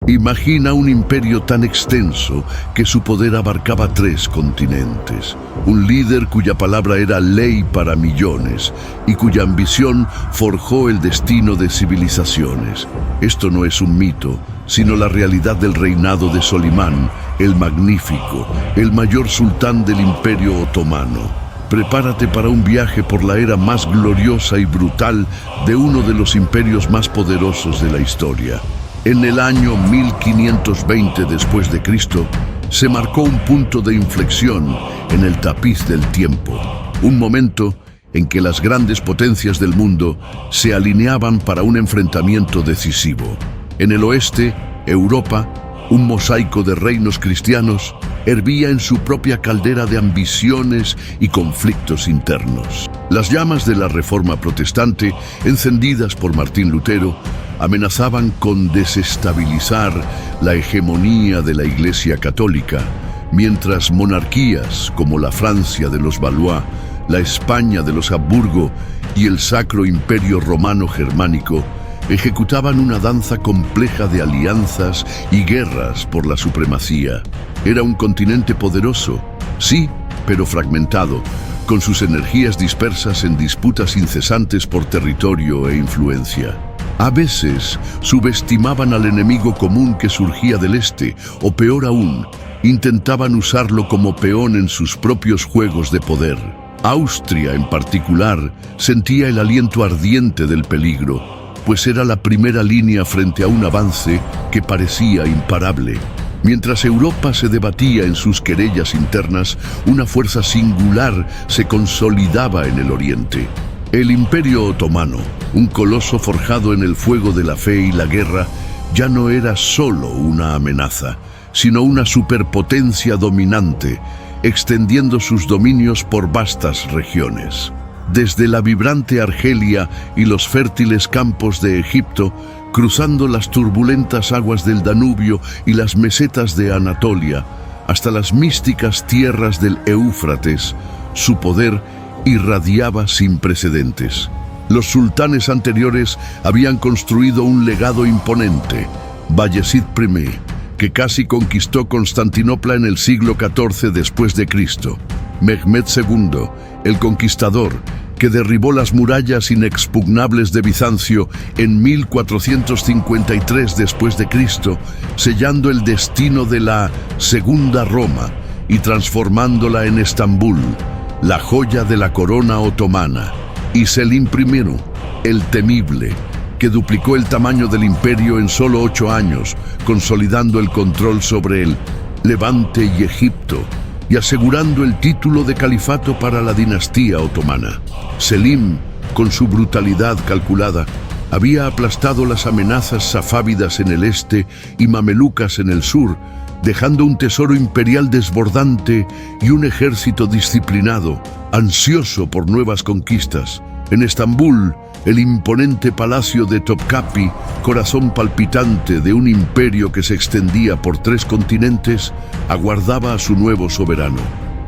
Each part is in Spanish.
Imagina un imperio tan extenso que su poder abarcaba 3 continentes. Un líder cuya palabra era ley para millones y cuya ambición forjó el destino de civilizaciones. Esto no es un mito, sino la realidad del reinado de Solimán, el Magnífico, el mayor sultán del Imperio Otomano. Prepárate para un viaje por la era más gloriosa y brutal de uno de los imperios más poderosos de la historia. En el año 1520 después de Cristo, se marcó un punto de inflexión en el tapiz del tiempo. Un momento en que las grandes potencias del mundo se alineaban para un enfrentamiento decisivo. En el oeste, Europa, un mosaico de reinos cristianos, hervía en su propia caldera de ambiciones y conflictos internos. Las llamas de la Reforma Protestante, encendidas por Martín Lutero, amenazaban con desestabilizar la hegemonía de la Iglesia Católica, mientras monarquías como la Francia de los Valois, la España de los Habsburgo y el Sacro Imperio Romano Germánico ejecutaban una danza compleja de alianzas y guerras por la supremacía. Era un continente poderoso, sí, pero fragmentado, con sus energías dispersas en disputas incesantes por territorio e influencia. A veces subestimaban al enemigo común que surgía del este, o peor aún, intentaban usarlo como peón en sus propios juegos de poder. Austria, en particular, sentía el aliento ardiente del peligro, pues era la primera línea frente a un avance que parecía imparable. Mientras Europa se debatía en sus querellas internas, una fuerza singular se consolidaba en el oriente. El Imperio Otomano, un coloso forjado en el fuego de la fe y la guerra, ya no era solo una amenaza, sino una superpotencia dominante, extendiendo sus dominios por vastas regiones. Desde la vibrante Argelia y los fértiles campos de Egipto, cruzando las turbulentas aguas del Danubio y las mesetas de Anatolia, hasta las místicas tierras del Éufrates, su poder irradiaba sin precedentes. Los sultanes anteriores habían construido un legado imponente, Bayezid I, que casi conquistó Constantinopla en el siglo XIV después de Cristo. Mehmed II, el conquistador, que derribó las murallas inexpugnables de Bizancio en 1453 después de Cristo, sellando el destino de la Segunda Roma y transformándola en Estambul, la joya de la corona otomana. Y Selim I, el temible, que duplicó el tamaño del imperio en solo 8 años, consolidando el control sobre el Levante y Egipto, y asegurando el título de califato para la dinastía otomana. Selim, con su brutalidad calculada, había aplastado las amenazas safávidas en el este y mamelucas en el sur, dejando un tesoro imperial desbordante y un ejército disciplinado, ansioso por nuevas conquistas. En Estambul, el imponente palacio de Topkapi, corazón palpitante de un imperio que se extendía por 3 continentes, aguardaba a su nuevo soberano.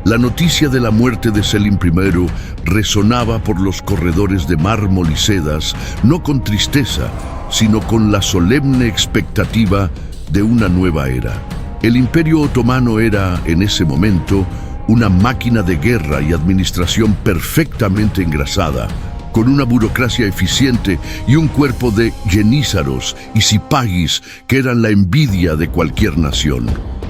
La noticia de la muerte de Selim I resonaba por los corredores de mármol y sedas, no con tristeza, sino con la solemne expectativa de una nueva era. El Imperio Otomano era, en ese momento, una máquina de guerra y administración perfectamente engrasada, con una burocracia eficiente y un cuerpo de yenízaros y sipagis que eran la envidia de cualquier nación.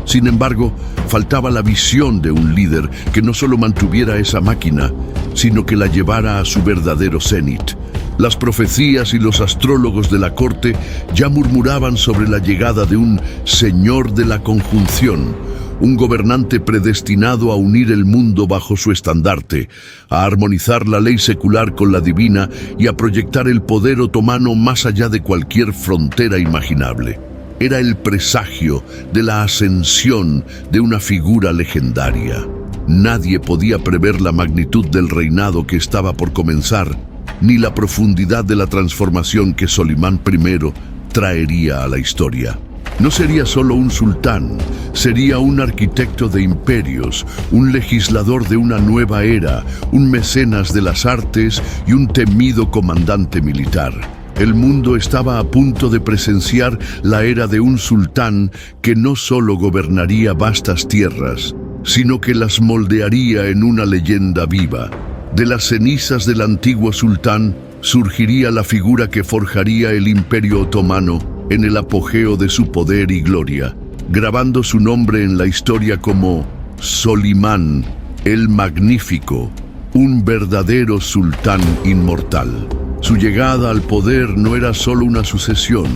Sin embargo, faltaba la visión de un líder que no solo mantuviera esa máquina, sino que la llevara a su verdadero cenit. Las profecías y los astrólogos de la corte ya murmuraban sobre la llegada de un señor de la conjunción, un gobernante predestinado a unir el mundo bajo su estandarte, a armonizar la ley secular con la divina y a proyectar el poder otomano más allá de cualquier frontera imaginable. Era el presagio de la ascensión de una figura legendaria. Nadie podía prever la magnitud del reinado que estaba por comenzar, ni la profundidad de la transformación que Solimán I traería a la historia. No sería solo un sultán, sería un arquitecto de imperios, un legislador de una nueva era, un mecenas de las artes y un temido comandante militar. El mundo estaba a punto de presenciar la era de un sultán que no solo gobernaría vastas tierras, sino que las moldearía en una leyenda viva. De las cenizas del antiguo sultán surgiría la figura que forjaría el Imperio Otomano en el apogeo de su poder y gloria, grabando su nombre en la historia como Solimán el Magnífico, un verdadero sultán inmortal. Su llegada al poder no era solo una sucesión,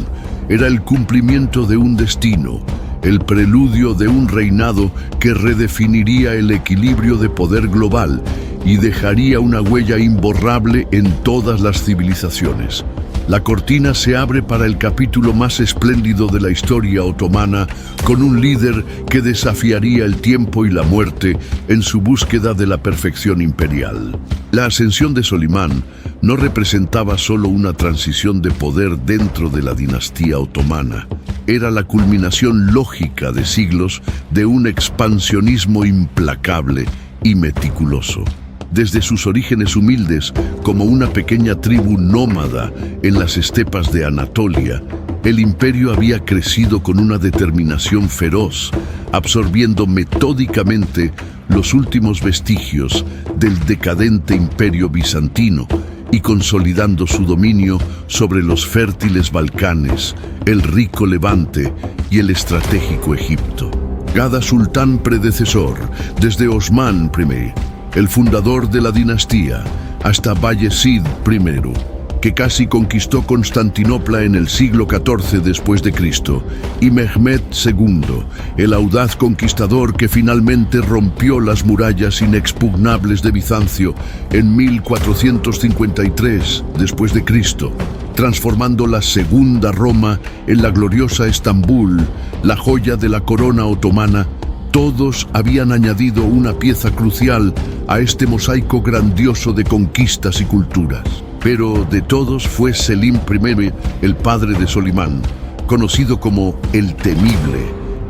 era el cumplimiento de un destino, el preludio de un reinado que redefiniría el equilibrio de poder global y dejaría una huella imborrable en todas las civilizaciones. La cortina se abre para el capítulo más espléndido de la historia otomana, con un líder que desafiaría el tiempo y la muerte en su búsqueda de la perfección imperial. La ascensión de Solimán no representaba solo una transición de poder dentro de la dinastía otomana. Era la culminación lógica de siglos de un expansionismo implacable y meticuloso. Desde sus orígenes humildes, como una pequeña tribu nómada en las estepas de Anatolia, el imperio había crecido con una determinación feroz, absorbiendo metódicamente los últimos vestigios del decadente imperio bizantino y consolidando su dominio sobre los fértiles Balcanes, el rico Levante y el estratégico Egipto. Cada sultán predecesor, desde Osmán I, el fundador de la dinastía, hasta Bayezid I, que casi conquistó Constantinopla en el siglo XIV después de Cristo, y Mehmed II, el audaz conquistador que finalmente rompió las murallas inexpugnables de Bizancio en 1453 después de Cristo, transformando la Segunda Roma en la gloriosa Estambul, la joya de la corona otomana. Todos habían añadido una pieza crucial a este mosaico grandioso de conquistas y culturas. Pero de todos fue Selim I, el padre de Solimán, conocido como el Temible,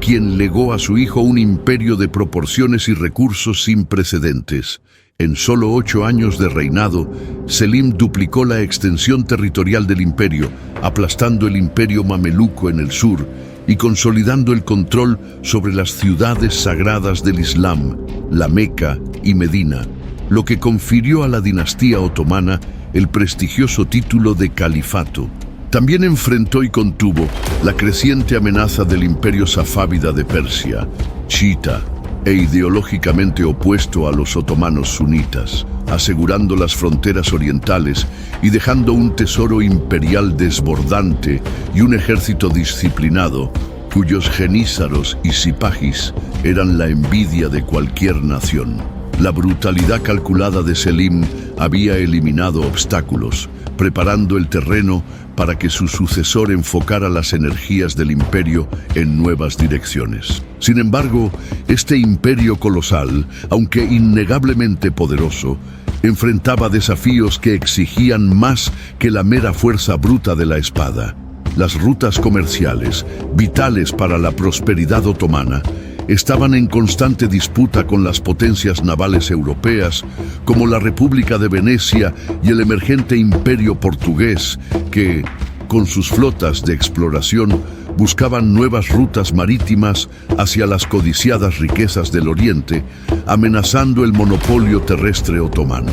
quien legó a su hijo un imperio de proporciones y recursos sin precedentes. En solo 8 años de reinado, Selim duplicó la extensión territorial del imperio, aplastando el imperio mameluco en el sur y consolidando el control sobre las ciudades sagradas del Islam, la Meca y Medina, lo que confirió a la dinastía otomana el prestigioso título de califato. También enfrentó y contuvo la creciente amenaza del imperio safávida de Persia, chiita e ideológicamente opuesto a los otomanos sunitas, asegurando las fronteras orientales y dejando un tesoro imperial desbordante y un ejército disciplinado, cuyos genízaros y sipahis eran la envidia de cualquier nación. La brutalidad calculada de Selim había eliminado obstáculos, preparando el terreno para que su sucesor enfocara las energías del imperio en nuevas direcciones. Sin embargo, este imperio colosal, aunque innegablemente poderoso, enfrentaba desafíos que exigían más que la mera fuerza bruta de la espada. Las rutas comerciales, vitales para la prosperidad otomana, estaban en constante disputa con las potencias navales europeas, como la República de Venecia y el emergente imperio portugués, que, con sus flotas de exploración, buscaban nuevas rutas marítimas hacia las codiciadas riquezas del Oriente, amenazando el monopolio terrestre otomano.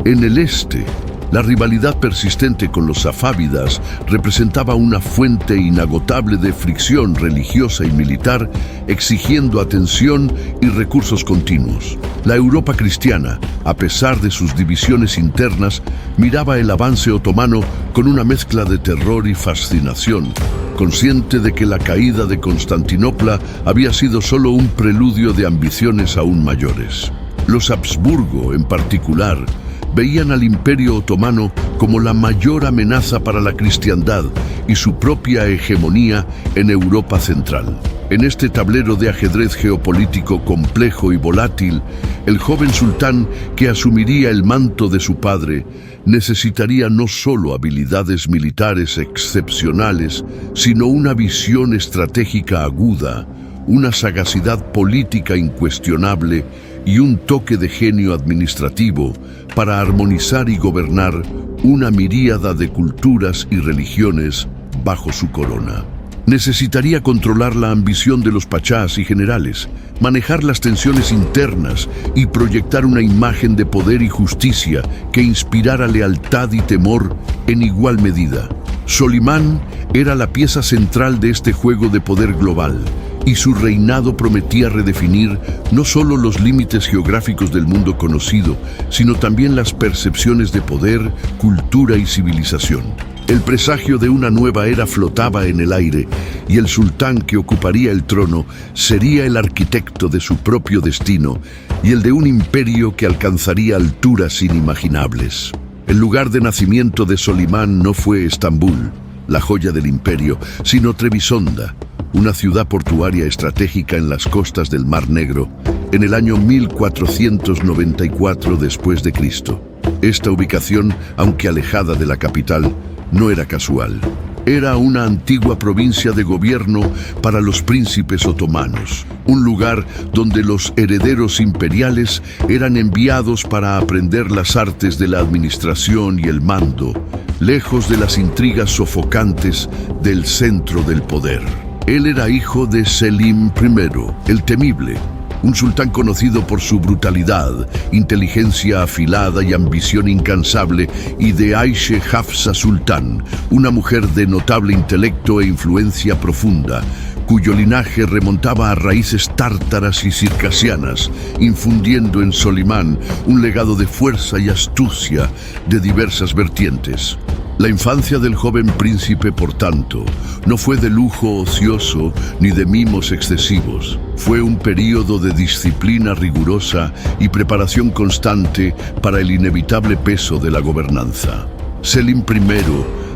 En el este, la rivalidad persistente con los safávidas representaba una fuente inagotable de fricción religiosa y militar, exigiendo atención y recursos continuos. La Europa cristiana, a pesar de sus divisiones internas, miraba el avance otomano con una mezcla de terror y fascinación, consciente de que la caída de Constantinopla había sido solo un preludio de ambiciones aún mayores. Los Habsburgo, en particular, veían al Imperio Otomano como la mayor amenaza para la cristiandad y su propia hegemonía en Europa Central. En este tablero de ajedrez geopolítico complejo y volátil, el joven sultán que asumiría el manto de su padre necesitaría no solo habilidades militares excepcionales, sino una visión estratégica aguda, una sagacidad política incuestionable y un toque de genio administrativo para armonizar y gobernar una miríada de culturas y religiones bajo su corona. Necesitaría controlar la ambición de los pachás y generales, manejar las tensiones internas y proyectar una imagen de poder y justicia que inspirara lealtad y temor en igual medida. Solimán era la pieza central de este juego de poder global, y su reinado prometía redefinir no solo los límites geográficos del mundo conocido, sino también las percepciones de poder, cultura y civilización. El presagio de una nueva era flotaba en el aire, y el sultán que ocuparía el trono sería el arquitecto de su propio destino y el de un imperio que alcanzaría alturas inimaginables. El lugar de nacimiento de Solimán no fue Estambul, la joya del imperio, sino Trebisonda, una ciudad portuaria estratégica en las costas del Mar Negro, en el año 1494 después de Cristo. Esta ubicación, aunque alejada de la capital, no era casual. Era una antigua provincia de gobierno para los príncipes otomanos, un lugar donde los herederos imperiales eran enviados para aprender las artes de la administración y el mando, lejos de las intrigas sofocantes del centro del poder. Él era hijo de Selim I, el Temible, un sultán conocido por su brutalidad, inteligencia afilada y ambición incansable, y de Aishe Hafsa Sultán, una mujer de notable intelecto e influencia profunda, cuyo linaje remontaba a raíces tártaras y circasianas, infundiendo en Solimán un legado de fuerza y astucia de diversas vertientes. La infancia del joven príncipe, por tanto, no fue de lujo ocioso ni de mimos excesivos. Fue un período de disciplina rigurosa y preparación constante para el inevitable peso de la gobernanza. Selim I,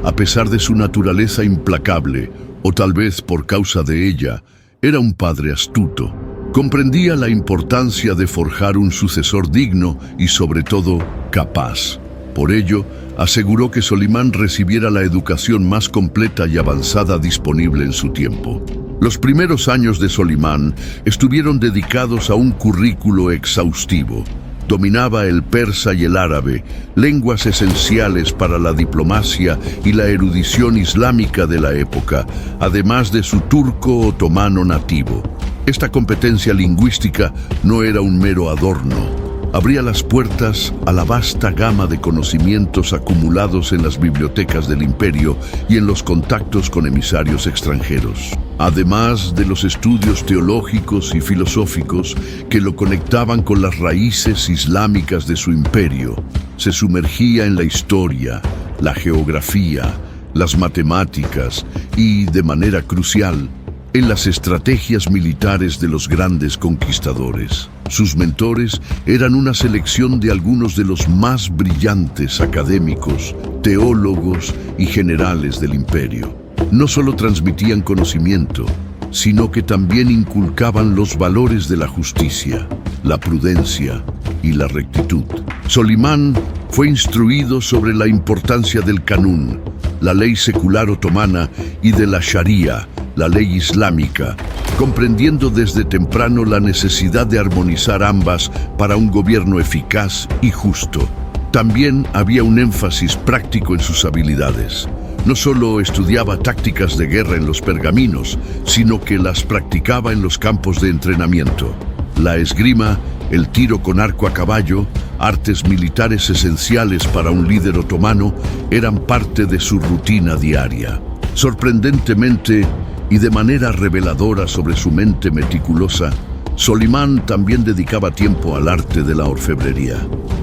a pesar de su naturaleza implacable, o tal vez por causa de ella, era un padre astuto. Comprendía la importancia de forjar un sucesor digno y, sobre todo, capaz. Por ello, aseguró que Solimán recibiera la educación más completa y avanzada disponible en su tiempo. Los primeros años de Solimán estuvieron dedicados a un currículo exhaustivo. Dominaba el persa y el árabe, lenguas esenciales para la diplomacia y la erudición islámica de la época, además de su turco otomano nativo. Esta competencia lingüística no era un mero adorno. Abría las puertas a la vasta gama de conocimientos acumulados en las bibliotecas del imperio y en los contactos con emisarios extranjeros, además de los estudios teológicos y filosóficos que lo conectaban con las raíces islámicas de su imperio. Se sumergía en la historia, la geografía, las matemáticas y, de manera crucial, en las estrategias militares de los grandes conquistadores. Sus mentores eran una selección de algunos de los más brillantes académicos, teólogos y generales del imperio. No solo transmitían conocimiento, sino que también inculcaban los valores de la justicia, la prudencia y la rectitud. Solimán fue instruido sobre la importancia del Kanún, la ley secular otomana, y de la Sharia, la ley islámica, comprendiendo desde temprano la necesidad de armonizar ambas para un gobierno eficaz y justo. También había un énfasis práctico en sus habilidades. No solo estudiaba tácticas de guerra en los pergaminos, sino que las practicaba en los campos de entrenamiento. La esgrima, el tiro con arco a caballo, artes militares esenciales para un líder otomano, eran parte de su rutina diaria. Sorprendentemente, y de manera reveladora sobre su mente meticulosa, Solimán también dedicaba tiempo al arte de la orfebrería.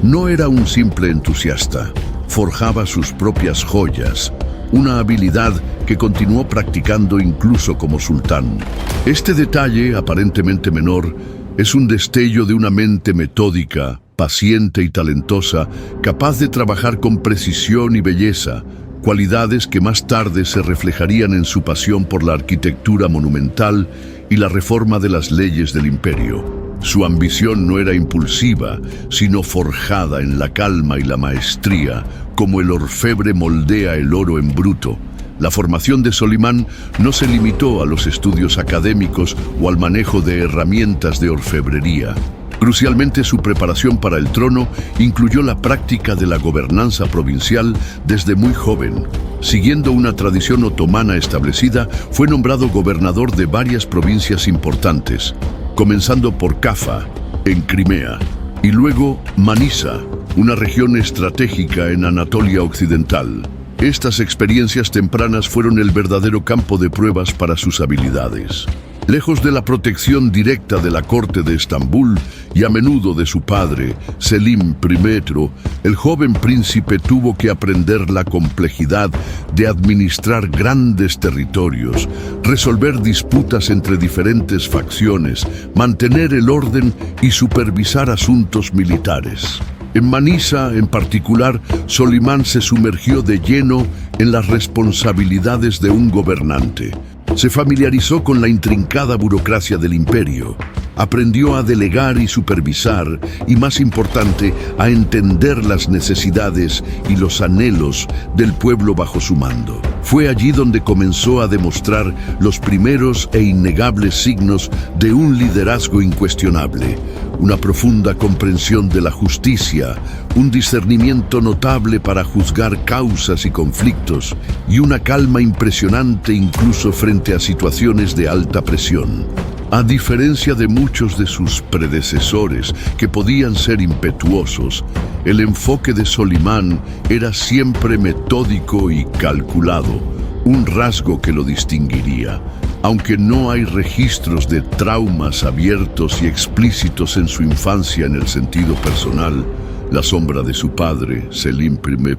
No era un simple entusiasta, forjaba sus propias joyas, una habilidad que continuó practicando incluso como sultán. Este detalle, aparentemente menor, es un destello de una mente metódica, paciente y talentosa, capaz de trabajar con precisión y belleza, cualidades que más tarde se reflejarían en su pasión por la arquitectura monumental y la reforma de las leyes del imperio. Su ambición no era impulsiva, sino forjada en la calma y la maestría, como el orfebre moldea el oro en bruto, La formación de Solimán no se limitó a los estudios académicos o al manejo de herramientas de orfebrería. Crucialmente, su preparación para el trono incluyó la práctica de la gobernanza provincial desde muy joven. Siguiendo una tradición otomana establecida, fue nombrado gobernador de varias provincias importantes, comenzando por Cafa, en Crimea, y luego Manisa, una región estratégica en Anatolia Occidental. Estas experiencias tempranas fueron el verdadero campo de pruebas para sus habilidades. Lejos de la protección directa de la corte de Estambul y a menudo de su padre, Selim I, el joven príncipe tuvo que aprender la complejidad de administrar grandes territorios, resolver disputas entre diferentes facciones, mantener el orden y supervisar asuntos militares. En Manisa, en particular, Solimán se sumergió de lleno en las responsabilidades de un gobernante. Se familiarizó con la intrincada burocracia del imperio, aprendió a delegar y supervisar, y más importante, a entender las necesidades y los anhelos del pueblo bajo su mando. Fue allí donde comenzó a demostrar los primeros e innegables signos de un liderazgo incuestionable, una profunda comprensión de la justicia, un discernimiento notable para juzgar causas y conflictos, y una calma impresionante incluso frente a situaciones de alta presión. A diferencia de muchos de sus predecesores, que podían ser impetuosos, el enfoque de Solimán era siempre metódico y calculado, un rasgo que lo distinguiría. Aunque no hay registros de traumas abiertos y explícitos en su infancia en el sentido personal, la sombra de su padre, Selim I,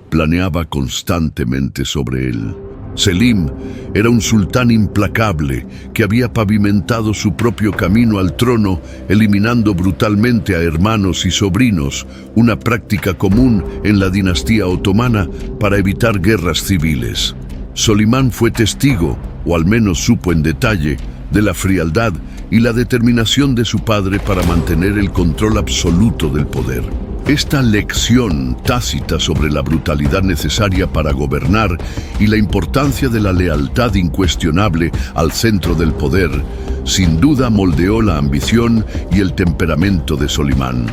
planeaba constantemente sobre él. Selim era un sultán implacable que había pavimentado su propio camino al trono, eliminando brutalmente a hermanos y sobrinos, una práctica común en la dinastía otomana para evitar guerras civiles. Solimán fue testigo, o al menos supo en detalle, de la frialdad y la determinación de su padre para mantener el control absoluto del poder. Esta lección tácita sobre la brutalidad necesaria para gobernar y la importancia de la lealtad incuestionable al centro del poder, sin duda moldeó la ambición y el temperamento de Solimán.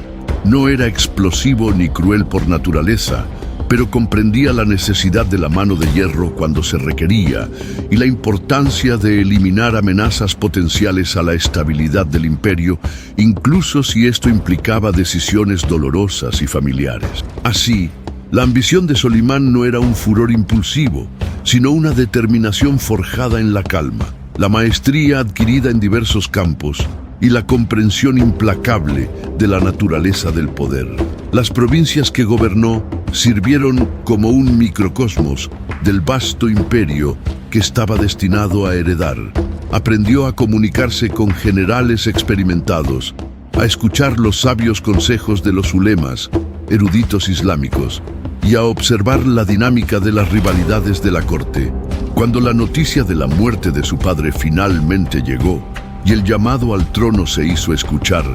No era explosivo ni cruel por naturaleza, pero comprendía la necesidad de la mano de hierro cuando se requería y la importancia de eliminar amenazas potenciales a la estabilidad del imperio, incluso si esto implicaba decisiones dolorosas y familiares. Así, la ambición de Solimán no era un furor impulsivo, sino una determinación forjada en la calma, la maestría adquirida en diversos campos y la comprensión implacable de la naturaleza del poder. Las provincias que gobernó sirvieron como un microcosmos del vasto imperio que estaba destinado a heredar. Aprendió a comunicarse con generales experimentados, a escuchar los sabios consejos de los ulemas, eruditos islámicos, y a observar la dinámica de las rivalidades de la corte. Cuando la noticia de la muerte de su padre finalmente llegó y el llamado al trono se hizo escuchar,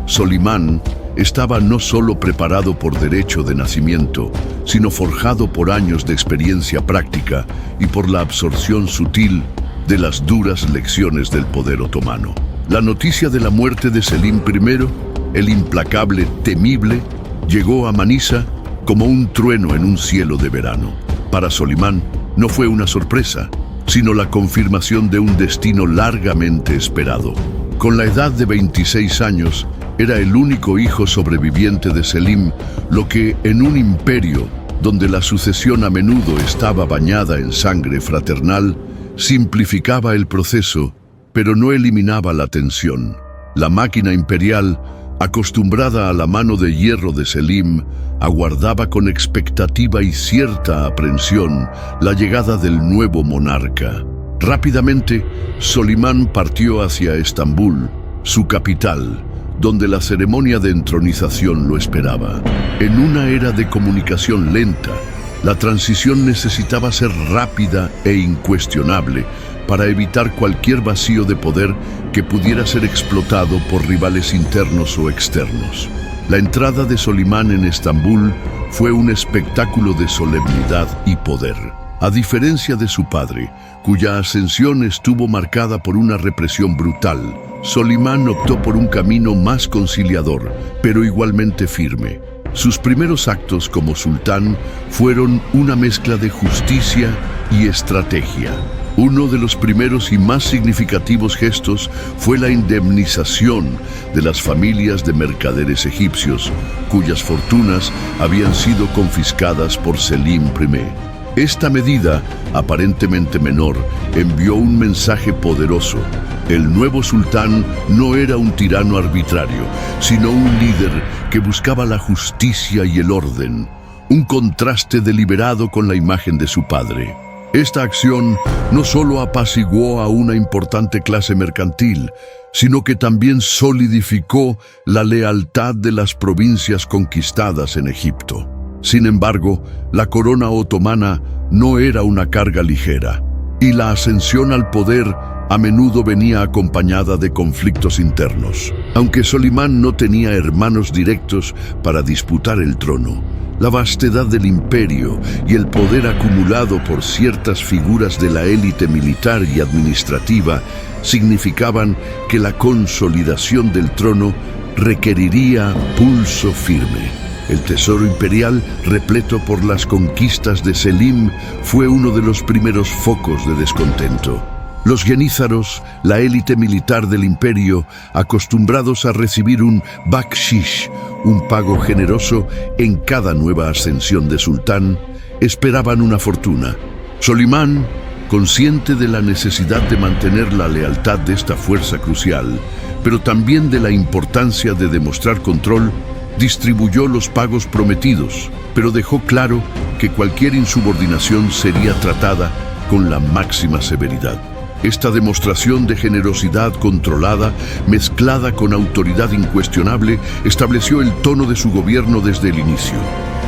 Solimán estaba no solo preparado por derecho de nacimiento, sino forjado por años de experiencia práctica y por la absorción sutil de las duras lecciones del poder otomano. La noticia de la muerte de Selim I, el implacable, temible, llegó a Manisa como un trueno en un cielo de verano. Para Solimán no fue una sorpresa, sino la confirmación de un destino largamente esperado. Con la edad de 26 años, era el único hijo sobreviviente de Selim, lo que, en un imperio donde la sucesión a menudo estaba bañada en sangre fraternal, simplificaba el proceso, pero no eliminaba la tensión. La máquina imperial, acostumbrada a la mano de hierro de Selim, aguardaba con expectativa y cierta aprensión la llegada del nuevo monarca. Rápidamente, Solimán partió hacia Estambul, su capital, donde la ceremonia de entronización lo esperaba. En una era de comunicación lenta, la transición necesitaba ser rápida e incuestionable para evitar cualquier vacío de poder que pudiera ser explotado por rivales internos o externos. La entrada de Solimán en Estambul fue un espectáculo de solemnidad y poder. A diferencia de su padre, cuya ascensión estuvo marcada por una represión brutal, Solimán optó por un camino más conciliador, pero igualmente firme. Sus primeros actos como sultán fueron una mezcla de justicia y estrategia. Uno de los primeros y más significativos gestos fue la indemnización de las familias de mercaderes egipcios, cuyas fortunas habían sido confiscadas por Selim I. Esta medida, aparentemente menor, envió un mensaje poderoso. El nuevo sultán no era un tirano arbitrario, sino un líder que buscaba la justicia y el orden, un contraste deliberado con la imagen de su padre. Esta acción no solo apaciguó a una importante clase mercantil, sino que también solidificó la lealtad de las provincias conquistadas en Egipto. Sin embargo, la corona otomana no era una carga ligera, y la ascensión al poder a menudo venía acompañada de conflictos internos. Aunque Solimán no tenía hermanos directos para disputar el trono, la vastedad del imperio y el poder acumulado por ciertas figuras de la élite militar y administrativa significaban que la consolidación del trono requeriría pulso firme. El tesoro imperial, repleto por las conquistas de Selim, fue uno de los primeros focos de descontento. Los genízaros, la élite militar del imperio, acostumbrados a recibir un bakshish, un pago generoso en cada nueva ascensión de sultán, esperaban una fortuna. Solimán, consciente de la necesidad de mantener la lealtad de esta fuerza crucial, pero también de la importancia de demostrar control, distribuyó los pagos prometidos, pero dejó claro que cualquier insubordinación sería tratada con la máxima severidad. Esta demostración de generosidad controlada, mezclada con autoridad incuestionable, estableció el tono de su gobierno desde el inicio.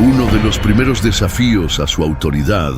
Uno de los primeros desafíos a su autoridad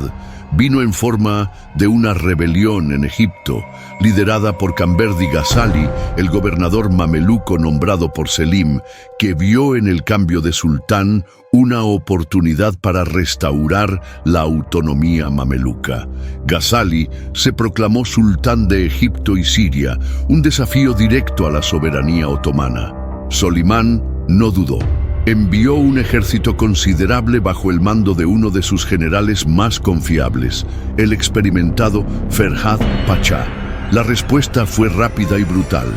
vino en forma de una rebelión en Egipto, liderada por Camberdi Ghazali, el gobernador mameluco nombrado por Selim, que vio en el cambio de sultán una oportunidad para restaurar la autonomía mameluca. Ghazali se proclamó sultán de Egipto y Siria, un desafío directo a la soberanía otomana. Solimán no dudó. Envió un ejército considerable bajo el mando de uno de sus generales más confiables, el experimentado Ferhad Pachá. La respuesta fue rápida y brutal.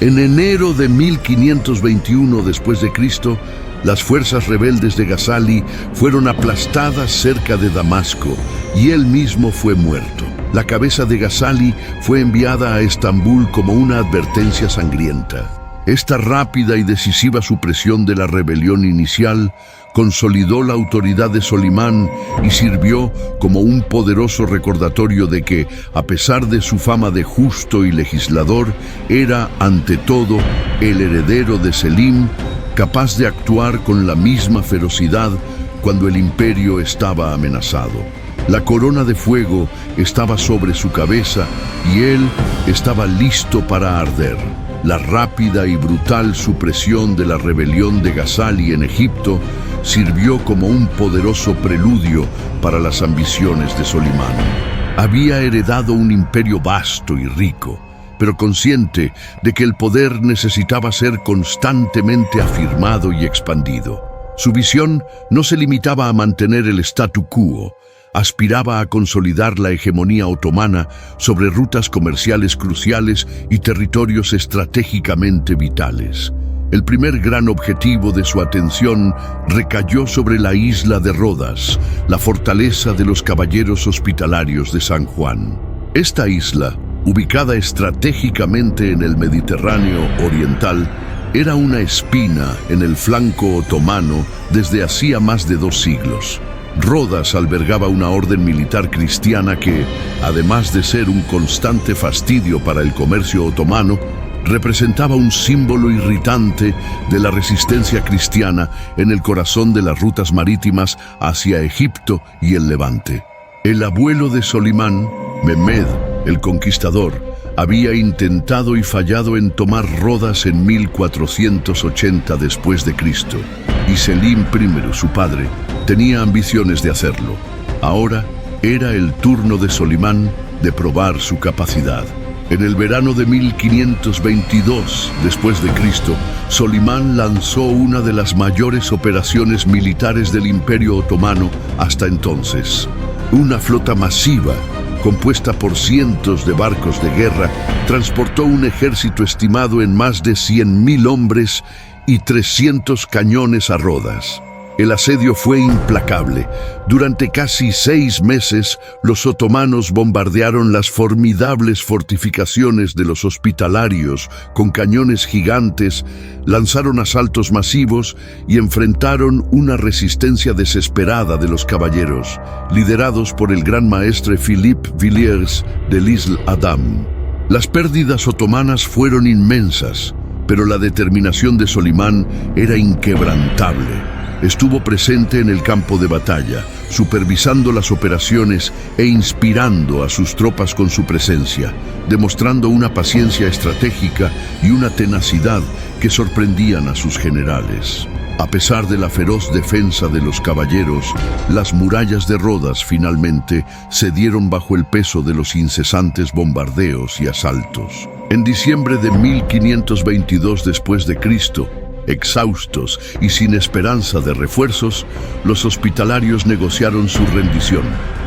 En enero de 1521 después de Cristo, las fuerzas rebeldes de Ghazali fueron aplastadas cerca de Damasco y él mismo fue muerto. La cabeza de Ghazali fue enviada a Estambul como una advertencia sangrienta. Esta rápida y decisiva supresión de la rebelión inicial consolidó la autoridad de Solimán y sirvió como un poderoso recordatorio de que, a pesar de su fama de justo y legislador, era, ante todo, el heredero de Selim, capaz de actuar con la misma ferocidad cuando el imperio estaba amenazado. La corona de fuego estaba sobre su cabeza y él estaba listo para arder. La rápida y brutal supresión de la rebelión de Ghazali en Egipto sirvió como un poderoso preludio para las ambiciones de Solimán. Había heredado un imperio vasto y rico, pero consciente de que el poder necesitaba ser constantemente afirmado y expandido. Su visión no se limitaba a mantener el statu quo, aspiraba a consolidar la hegemonía otomana sobre rutas comerciales cruciales y territorios estratégicamente vitales. El primer gran objetivo de su atención recayó sobre la isla de Rodas, la fortaleza de los caballeros hospitalarios de San Juan. Esta isla, ubicada estratégicamente en el Mediterráneo oriental, era una espina en el flanco otomano desde hacía más de 2 siglos. Rodas albergaba una orden militar cristiana que, además de ser un constante fastidio para el comercio otomano, representaba un símbolo irritante de la resistencia cristiana en el corazón de las rutas marítimas hacia Egipto y el Levante. El abuelo de Solimán, Mehmed, el conquistador, había intentado y fallado en tomar Rodas en 1480 después de Cristo, y Selim I, su padre, tenía ambiciones de hacerlo. Ahora, Era el turno de Solimán de probar su capacidad. En el verano de 1522 después de Cristo, Solimán lanzó una de las mayores operaciones militares del Imperio Otomano hasta entonces. Una flota masiva, compuesta por cientos de barcos de guerra, transportó un ejército estimado en más de 100.000 hombres y 300 cañones a Rodas. El asedio fue implacable. Durante casi 6 meses, los otomanos bombardearon las formidables fortificaciones de los hospitalarios con cañones gigantes, lanzaron asaltos masivos y enfrentaron una resistencia desesperada de los caballeros, liderados por el gran maestre Philippe Villiers de l'Isle Adam. Las pérdidas otomanas fueron inmensas, pero la determinación de Solimán era inquebrantable. Estuvo presente en el campo de batalla, supervisando las operaciones e inspirando a sus tropas con su presencia, demostrando una paciencia estratégica y una tenacidad que sorprendían a sus generales. A pesar de la feroz defensa de los caballeros, las murallas de Rodas finalmente cedieron bajo el peso de los incesantes bombardeos y asaltos. En diciembre de 1522 después de Cristo, exhaustos y sin esperanza de refuerzos, los hospitalarios negociaron su rendición.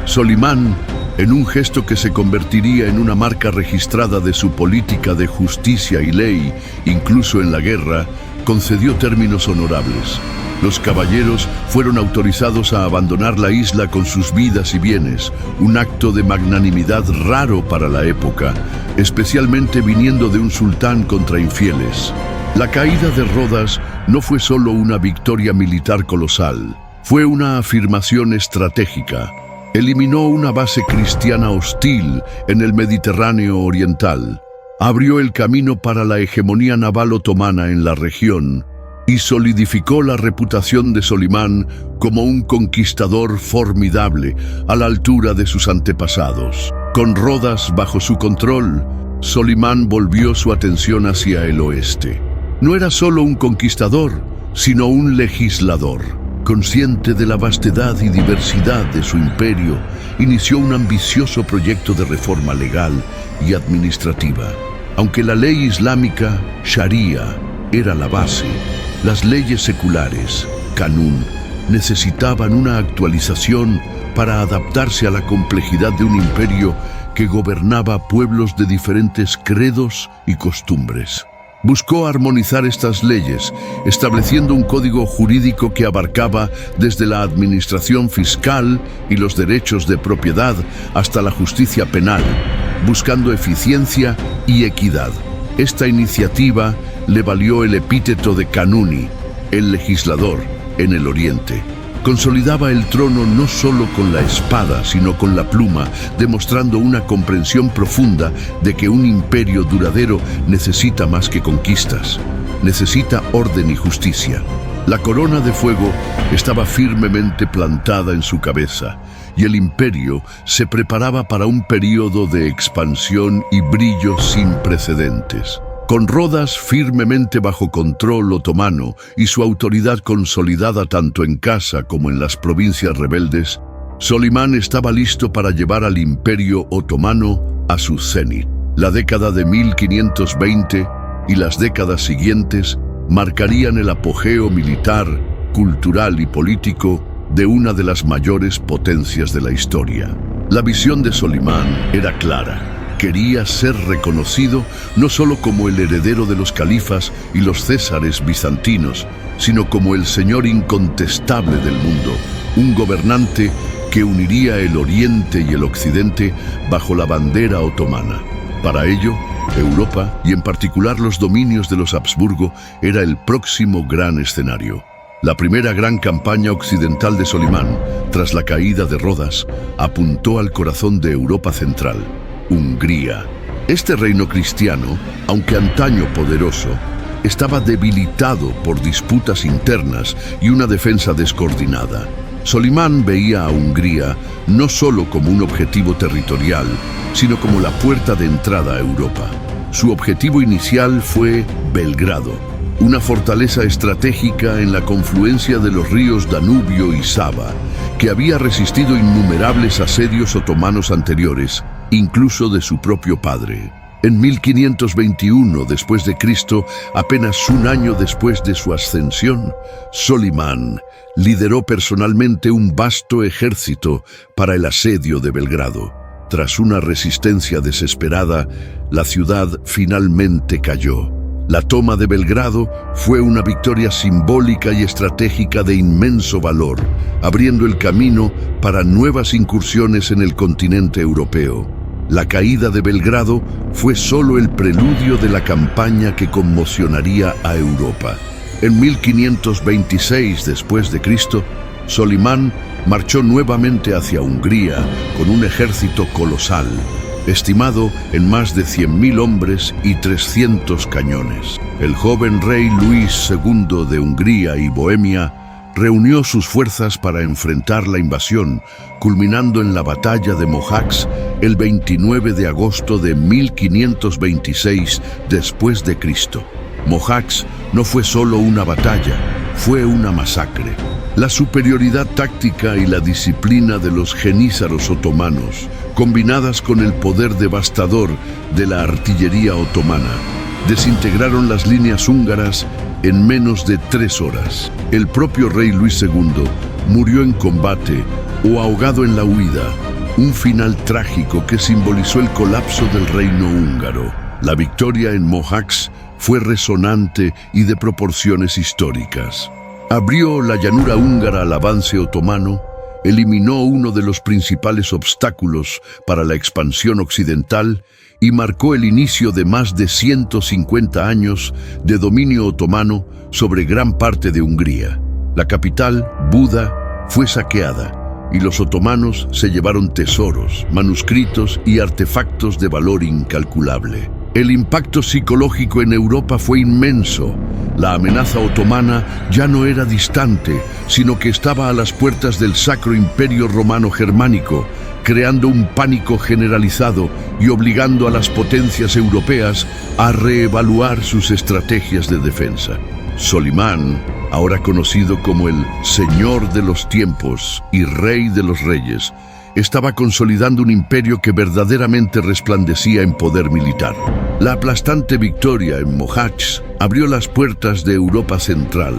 Solimán, en un gesto que se convertiría en una marca registrada de su política de justicia y ley, incluso en la guerra, concedió términos honorables. Los caballeros fueron autorizados a abandonar la isla con sus vidas y bienes, un acto de magnanimidad raro para la época, especialmente viniendo de un sultán contra infieles. La caída de Rodas no fue solo una victoria militar colosal, fue una afirmación estratégica. Eliminó una base cristiana hostil en el Mediterráneo oriental, abrió el camino para la hegemonía naval otomana en la región y solidificó la reputación de Solimán como un conquistador formidable a la altura de sus antepasados. Con Rodas bajo su control, Solimán volvió su atención hacia el oeste. No era solo un conquistador, sino un legislador. Consciente de la vastedad y diversidad de su imperio, inició un ambicioso proyecto de reforma legal y administrativa. Aunque la ley islámica, Sharia, era la base, las leyes seculares, Kanun, necesitaban una actualización para adaptarse a la complejidad de un imperio que gobernaba pueblos de diferentes credos y costumbres. Buscó armonizar estas leyes, estableciendo un código jurídico que abarcaba desde la administración fiscal y los derechos de propiedad hasta la justicia penal, buscando eficiencia y equidad. Esta iniciativa le valió el epíteto de Kanuni, el legislador, en el Oriente. Consolidaba el trono no solo con la espada, sino con la pluma, demostrando una comprensión profunda de que un imperio duradero necesita más que conquistas. Necesita orden y justicia. La corona de fuego estaba firmemente plantada en su cabeza, y el imperio se preparaba para un período de expansión y brillo sin precedentes. Con Rodas firmemente bajo control otomano y su autoridad consolidada tanto en casa como en las provincias rebeldes, Solimán estaba listo para llevar al Imperio Otomano a su cenit. La década de 1520 y las décadas siguientes marcarían el apogeo militar, cultural y político de una de las mayores potencias de la historia. La visión de Solimán era clara. Quería ser reconocido no solo como el heredero de los califas y los césares bizantinos, sino como el señor incontestable del mundo, un gobernante que uniría el Oriente y el Occidente bajo la bandera otomana. Para ello, Europa, y en particular los dominios de los Habsburgo, era el próximo gran escenario. La primera gran campaña occidental de Solimán, tras la caída de Rodas, apuntó al corazón de Europa Central, Hungría. Este reino cristiano, aunque antaño poderoso, estaba debilitado por disputas internas y una defensa descoordinada. Solimán veía a Hungría no solo como un objetivo territorial, sino como la puerta de entrada a Europa. Su objetivo inicial fue Belgrado, una fortaleza estratégica en la confluencia de los ríos Danubio y Sava, que había resistido innumerables asedios otomanos anteriores, incluso de su propio padre. En 1521 después de Cristo, apenas un año después de su ascensión, Solimán lideró personalmente un vasto ejército para el asedio de Belgrado. Tras una resistencia desesperada, la ciudad finalmente cayó. La toma de Belgrado fue una victoria simbólica y estratégica de inmenso valor, abriendo el camino para nuevas incursiones en el continente europeo. La caída de Belgrado fue solo el preludio de la campaña que conmocionaría a Europa. En 1526 después de Cristo, Solimán marchó nuevamente hacia Hungría con un ejército colosal, estimado en más de 100.000 hombres y 300 cañones. El joven rey Luis II de Hungría y Bohemia reunió sus fuerzas para enfrentar la invasión, culminando en la batalla de Mohacs el 29 de agosto de 1526 después de Cristo. Mohacs no fue solo una batalla, fue una masacre. La superioridad táctica y la disciplina de los jenízaros otomanos, combinadas con el poder devastador de la artillería otomana, desintegraron las líneas húngaras en menos de 3 horas. El propio rey Luis II murió en combate o ahogado en la huida, un final trágico que simbolizó el colapso del reino húngaro. La victoria en Mohacs fue resonante y de proporciones históricas. Abrió la llanura húngara al avance otomano, eliminó uno de los principales obstáculos para la expansión occidental y marcó el inicio de más de 150 años de dominio otomano sobre gran parte de Hungría. La capital, Buda, fue saqueada y los otomanos se llevaron tesoros, manuscritos y artefactos de valor incalculable. El impacto psicológico en Europa fue inmenso. La amenaza otomana ya no era distante, sino que estaba a las puertas del Sacro Imperio Romano Germánico, creando un pánico generalizado y obligando a las potencias europeas a reevaluar sus estrategias de defensa. Solimán, ahora conocido como el Señor de los Tiempos y Rey de los Reyes, estaba consolidando un imperio que verdaderamente resplandecía en poder militar. La aplastante victoria en Mohacs abrió las puertas de Europa Central,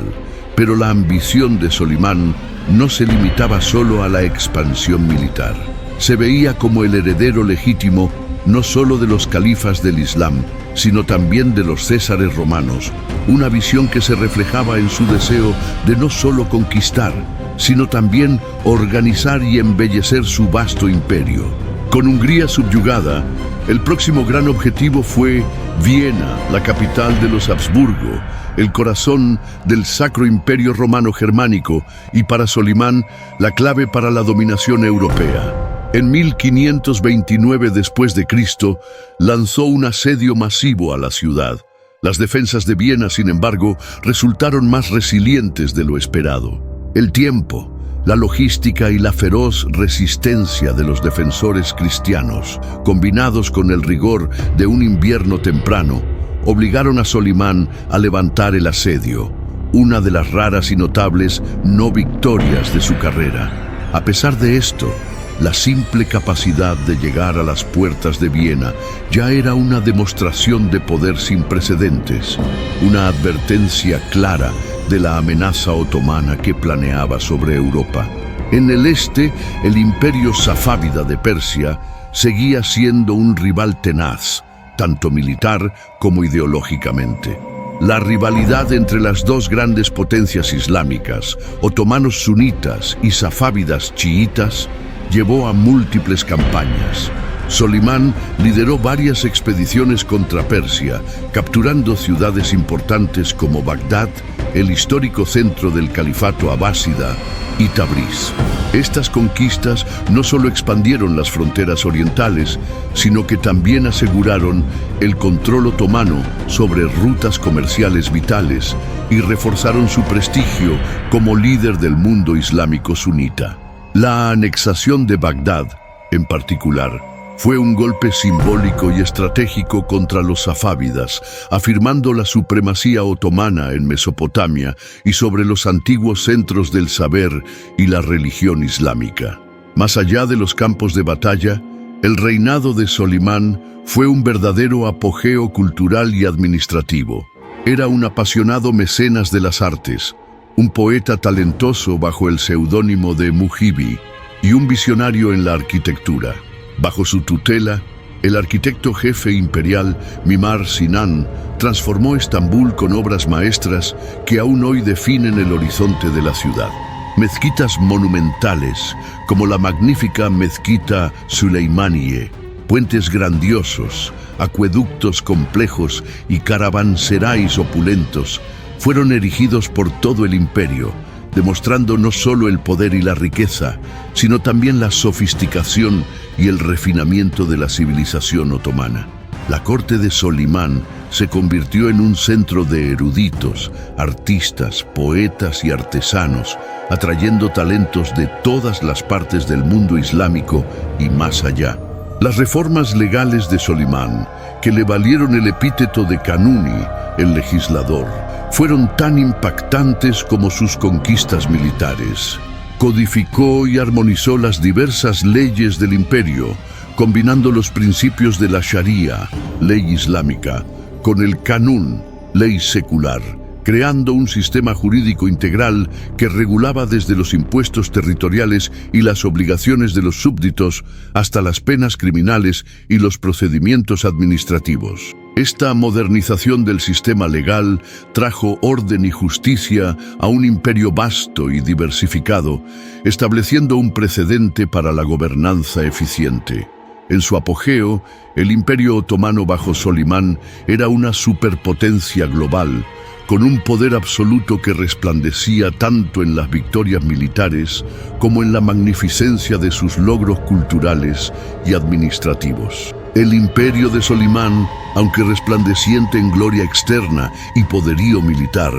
pero la ambición de Solimán no se limitaba solo a la expansión militar. Se veía como el heredero legítimo no solo de los califas del Islam, sino también de los césares romanos, una visión que se reflejaba en su deseo de no solo conquistar, sino también organizar y embellecer su vasto imperio. Con Hungría subyugada, el próximo gran objetivo fue Viena, la capital de los Habsburgo, el corazón del Sacro Imperio Romano Germánico y para Solimán la clave para la dominación europea. En 1529 después de Cristo, lanzó un asedio masivo a la ciudad. Las defensas de Viena, sin embargo, resultaron más resilientes de lo esperado. El tiempo, la logística y la feroz resistencia de los defensores cristianos, combinados con el rigor de un invierno temprano, obligaron a Solimán a levantar el asedio, una de las raras y notables no victorias de su carrera. A pesar de esto, la simple capacidad de llegar a las puertas de Viena ya era una demostración de poder sin precedentes, una advertencia clara de la amenaza otomana que planeaba sobre Europa. En el este, el imperio safávida de Persia seguía siendo un rival tenaz, tanto militar como ideológicamente. La rivalidad entre las dos grandes potencias islámicas, otomanos sunitas y safávidas chiitas, llevó a múltiples campañas. Solimán lideró varias expediciones contra Persia, capturando ciudades importantes como Bagdad, el histórico centro del califato abásida, y Tabriz. Estas conquistas no solo expandieron las fronteras orientales, sino que también aseguraron el control otomano sobre rutas comerciales vitales y reforzaron su prestigio como líder del mundo islámico sunita. La anexación de Bagdad, en particular, Fue un golpe simbólico y estratégico contra los safávidas, afirmando la supremacía otomana en Mesopotamia y sobre los antiguos centros del saber y la religión islámica. Más allá de los campos de batalla, el reinado de Solimán fue un verdadero apogeo cultural y administrativo. Era un apasionado mecenas de las artes, un poeta talentoso bajo el seudónimo de Mujibi y un visionario en la arquitectura. Bajo su tutela, el arquitecto jefe imperial Mimar Sinan transformó Estambul con obras maestras que aún hoy definen el horizonte de la ciudad. Mezquitas monumentales, como la magnífica mezquita Süleymaniye, puentes grandiosos, acueductos complejos y caravanserais opulentos, fueron erigidos por todo el imperio, demostrando no solo el poder y la riqueza, sino también la sofisticación y el refinamiento de la civilización otomana. La corte de Solimán se convirtió en un centro de eruditos, artistas, poetas y artesanos, atrayendo talentos de todas las partes del mundo islámico y más allá. Las reformas legales de Solimán, que le valieron el epíteto de Kanuni, el legislador, fueron tan impactantes como sus conquistas militares. Codificó y armonizó las diversas leyes del imperio, combinando los principios de la Sharia, ley islámica, con el Kanun, ley secular, creando un sistema jurídico integral que regulaba desde los impuestos territoriales y las obligaciones de los súbditos hasta las penas criminales y los procedimientos administrativos. Esta modernización del sistema legal trajo orden y justicia a un imperio vasto y diversificado, estableciendo un precedente para la gobernanza eficiente. En su apogeo, el Imperio Otomano bajo Solimán era una superpotencia global, con un poder absoluto que resplandecía tanto en las victorias militares como en la magnificencia de sus logros culturales y administrativos. El imperio de Solimán, aunque resplandeciente en gloria externa y poderío militar,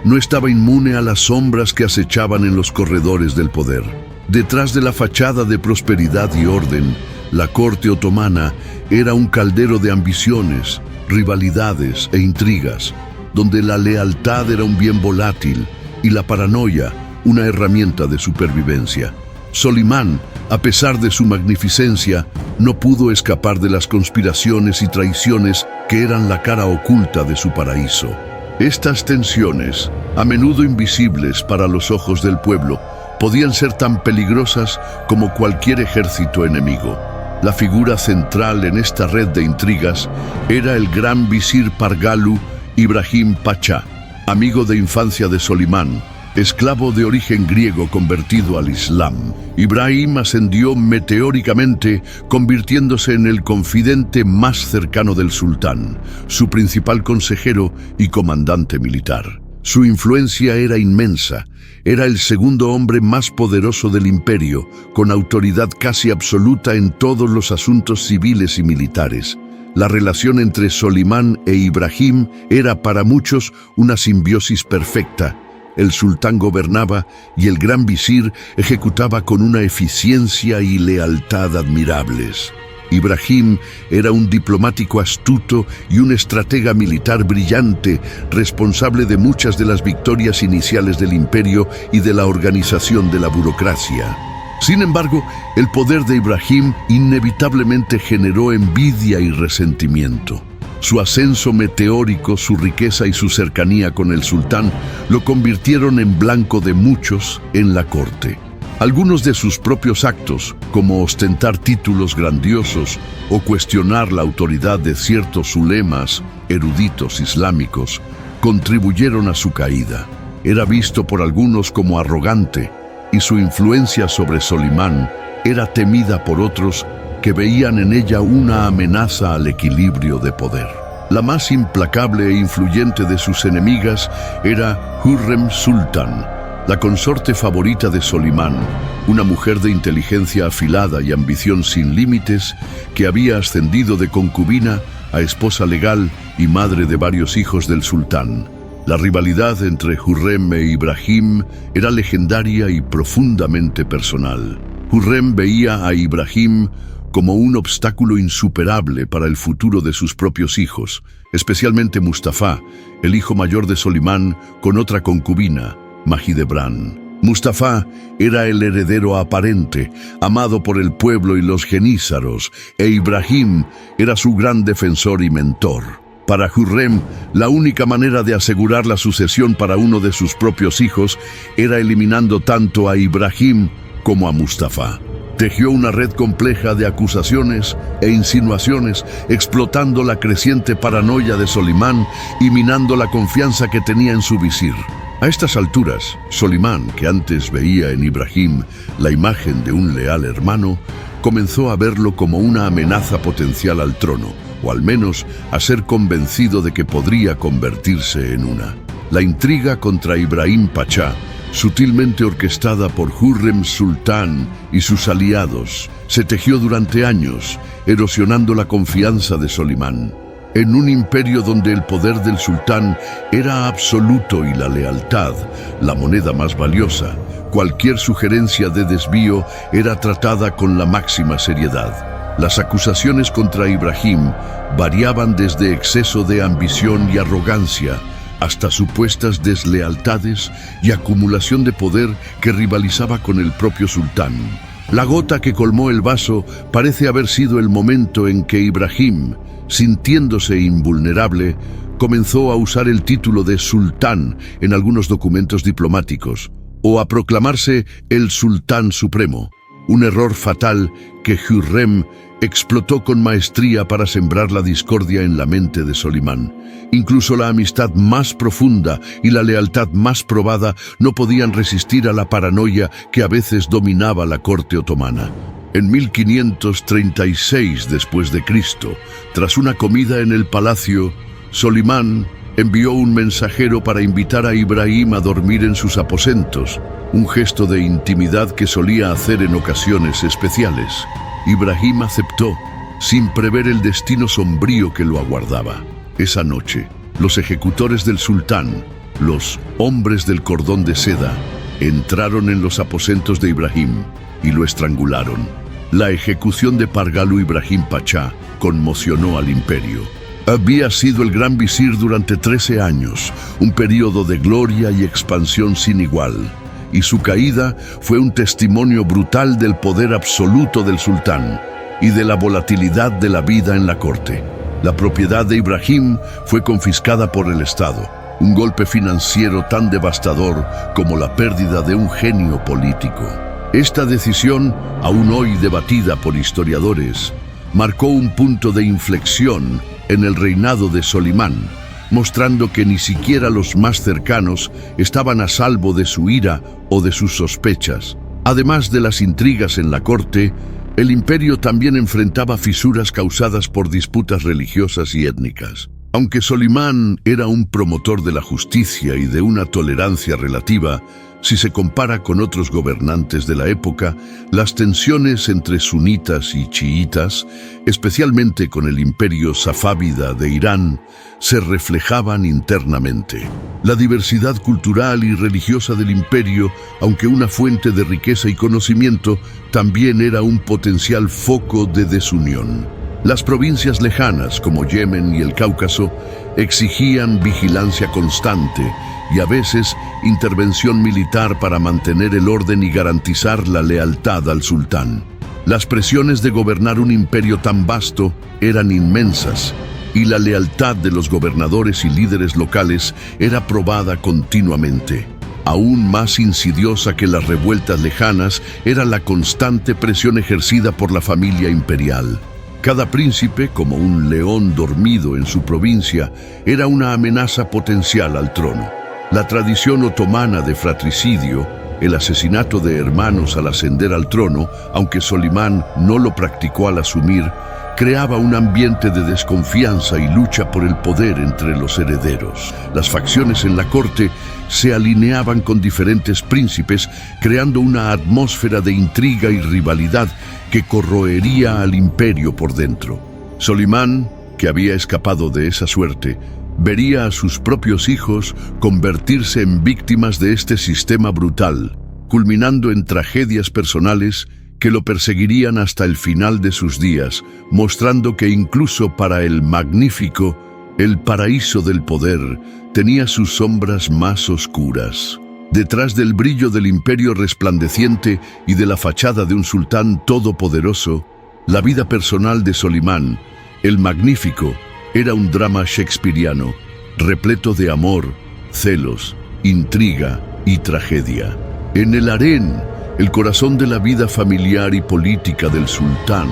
no estaba inmune a las sombras que acechaban en los corredores del poder. Detrás de la fachada de prosperidad y orden, la corte otomana era un caldero de ambiciones, rivalidades e intrigas, donde la lealtad era un bien volátil y la paranoia una herramienta de supervivencia. Solimán, a pesar de su magnificencia, no pudo escapar de las conspiraciones y traiciones que eran la cara oculta de su paraíso. Estas tensiones, a menudo invisibles para los ojos del pueblo, podían ser tan peligrosas como cualquier ejército enemigo. La figura central en esta red de intrigas era el gran visir Pargalu Ibrahim Pachá, amigo de infancia de Solimán, esclavo de origen griego convertido al Islam. Ibrahim ascendió meteóricamente, convirtiéndose en el confidente más cercano del sultán, su principal consejero y comandante militar. Su influencia era inmensa. Era el segundo hombre más poderoso del imperio, con autoridad casi absoluta en todos los asuntos civiles y militares. La relación entre Solimán e Ibrahim era para muchos una simbiosis perfecta. El sultán gobernaba y el gran visir ejecutaba con una eficiencia y lealtad admirables. Ibrahim era un diplomático astuto y un estratega militar brillante, responsable de muchas de las victorias iniciales del imperio y de la organización de la burocracia. Sin embargo, el poder de Ibrahim inevitablemente generó envidia y resentimiento. Su ascenso meteórico, su riqueza y su cercanía con el sultán lo convirtieron en blanco de muchos en la corte. Algunos de sus propios actos, como ostentar títulos grandiosos o cuestionar la autoridad de ciertos ulemas, eruditos islámicos, contribuyeron a su caída. Era visto por algunos como arrogante, y su influencia sobre Solimán era temida por otros que veían en ella una amenaza al equilibrio de poder. La más implacable e influyente de sus enemigas era Hürrem Sultan, la consorte favorita de Solimán, una mujer de inteligencia afilada y ambición sin límites que había ascendido de concubina a esposa legal y madre de varios hijos del sultán. La rivalidad entre Hürrem e Ibrahim era legendaria y profundamente personal. Hürrem veía a Ibrahim como un obstáculo insuperable para el futuro de sus propios hijos, especialmente Mustafá, el hijo mayor de Solimán, con otra concubina, Mahidebran. Mustafá era el heredero aparente, amado por el pueblo y los genízaros, e Ibrahim era su gran defensor y mentor. Para Hurrem, la única manera de asegurar la sucesión para uno de sus propios hijos era eliminando tanto a Ibrahim como a Mustafá. Tejió una red compleja de acusaciones e insinuaciones, explotando la creciente paranoia de Solimán y minando la confianza que tenía en su visir. A estas alturas, Solimán, que antes veía en Ibrahim la imagen de un leal hermano, comenzó a verlo como una amenaza potencial al trono, o al menos a ser convencido de que podría convertirse en una. La intriga contra Ibrahim Pachá, sutilmente orquestada por Hurrem Sultán y sus aliados, se tejió durante años, erosionando la confianza de Solimán. En un imperio donde el poder del sultán era absoluto y la lealtad, la moneda más valiosa, cualquier sugerencia de desvío era tratada con la máxima seriedad. Las acusaciones contra Ibrahim variaban desde exceso de ambición y arrogancia hasta supuestas deslealtades y acumulación de poder que rivalizaba con el propio sultán. La gota que colmó el vaso parece haber sido el momento en que Ibrahim, sintiéndose invulnerable, comenzó a usar el título de sultán en algunos documentos diplomáticos, o a proclamarse el sultán supremo, un error fatal que Hurrem explotó con maestría para sembrar la discordia en la mente de Solimán. Incluso la amistad más profunda y la lealtad más probada no podían resistir a la paranoia que a veces dominaba la corte otomana. En 1536 después de Cristo, tras una comida en el palacio, Solimán envió un mensajero para invitar a Ibrahim a dormir en sus aposentos, un gesto de intimidad que solía hacer en ocasiones especiales. Ibrahim aceptó, sin prever el destino sombrío que lo aguardaba. Esa noche, los ejecutores del sultán, los hombres del cordón de seda, entraron en los aposentos de Ibrahim y lo estrangularon. La ejecución de Pargalu Ibrahim Pachá conmocionó al imperio. Había sido el gran visir durante 13 años, un período de gloria y expansión sin igual, y su caída fue un testimonio brutal del poder absoluto del sultán y de la volatilidad de la vida en la corte. La propiedad de Ibrahim fue confiscada por el Estado, un golpe financiero tan devastador como la pérdida de un genio político. Esta decisión, aún hoy debatida por historiadores, marcó un punto de inflexión en el reinado de Solimán, mostrando que ni siquiera los más cercanos estaban a salvo de su ira o de sus sospechas. Además de las intrigas en la corte, el imperio también enfrentaba fisuras causadas por disputas religiosas y étnicas. Aunque Solimán era un promotor de la justicia y de una tolerancia relativa, si se compara con otros gobernantes de la época, las tensiones entre sunitas y chiitas, especialmente con el imperio safávida de Irán, se reflejaban internamente. La diversidad cultural y religiosa del imperio, aunque una fuente de riqueza y conocimiento, también era un potencial foco de desunión. Las provincias lejanas, como Yemen y el Cáucaso, exigían vigilancia constante y a veces intervención militar para mantener el orden y garantizar la lealtad al sultán. Las presiones de gobernar un imperio tan vasto eran inmensas, y la lealtad de los gobernadores y líderes locales era probada continuamente. Aún más insidiosa que las revueltas lejanas era la constante presión ejercida por la familia imperial. Cada príncipe, como un león dormido en su provincia, era una amenaza potencial al trono. La tradición otomana de fratricidio, el asesinato de hermanos al ascender al trono, aunque Solimán no lo practicó al asumir, creaba un ambiente de desconfianza y lucha por el poder entre los herederos. Las facciones en la corte se alineaban con diferentes príncipes, creando una atmósfera de intriga y rivalidad que corroería al imperio por dentro. Solimán, que había escapado de esa suerte, vería a sus propios hijos convertirse en víctimas de este sistema brutal, culminando en tragedias personales que lo perseguirían hasta el final de sus días, mostrando que incluso para el Magnífico, el paraíso del poder tenía sus sombras más oscuras. Detrás del brillo del imperio resplandeciente y de la fachada de un sultán todopoderoso, la vida personal de Solimán, el Magnífico, era un drama shakespeariano, repleto de amor, celos, intriga y tragedia. En el harén, el corazón de la vida familiar y política del sultán,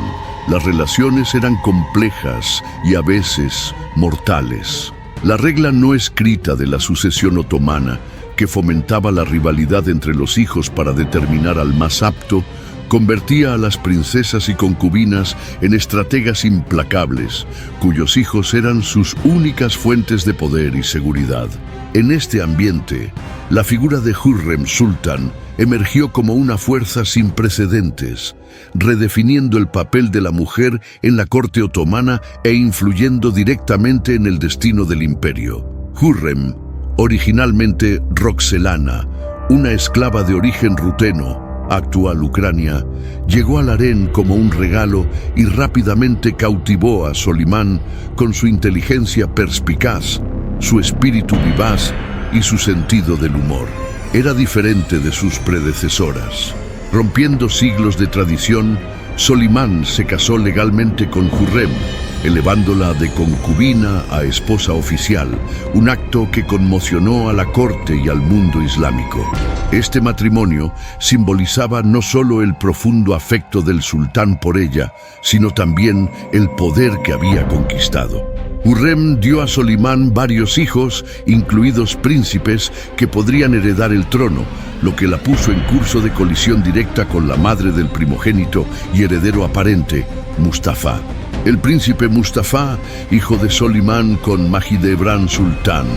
las relaciones eran complejas y a veces mortales. La regla no escrita de la sucesión otomana, que fomentaba la rivalidad entre los hijos para determinar al más apto, convertía a las princesas y concubinas en estrategas implacables, cuyos hijos eran sus únicas fuentes de poder y seguridad. En este ambiente, la figura de Hürrem Sultan emergió como una fuerza sin precedentes, redefiniendo el papel de la mujer en la corte otomana e influyendo directamente en el destino del imperio. Hürrem, originalmente roxelana, una esclava de origen ruteno, actual Ucrania, llegó al harén como un regalo y rápidamente cautivó a Solimán con su inteligencia perspicaz, su espíritu vivaz y su sentido del humor. Era diferente de sus predecesoras. Rompiendo siglos de tradición, Solimán se casó legalmente con Hürrem, elevándola de concubina a esposa oficial, un acto que conmocionó a la corte y al mundo islámico. Este matrimonio simbolizaba no solo el profundo afecto del sultán por ella, sino también el poder que había conquistado. Hürrem dio a Solimán varios hijos, incluidos príncipes, que podrían heredar el trono, lo que la puso en curso de colisión directa con la madre del primogénito y heredero aparente, Mustafa. El príncipe Mustafa, hijo de Solimán con Mahidevran Sultán,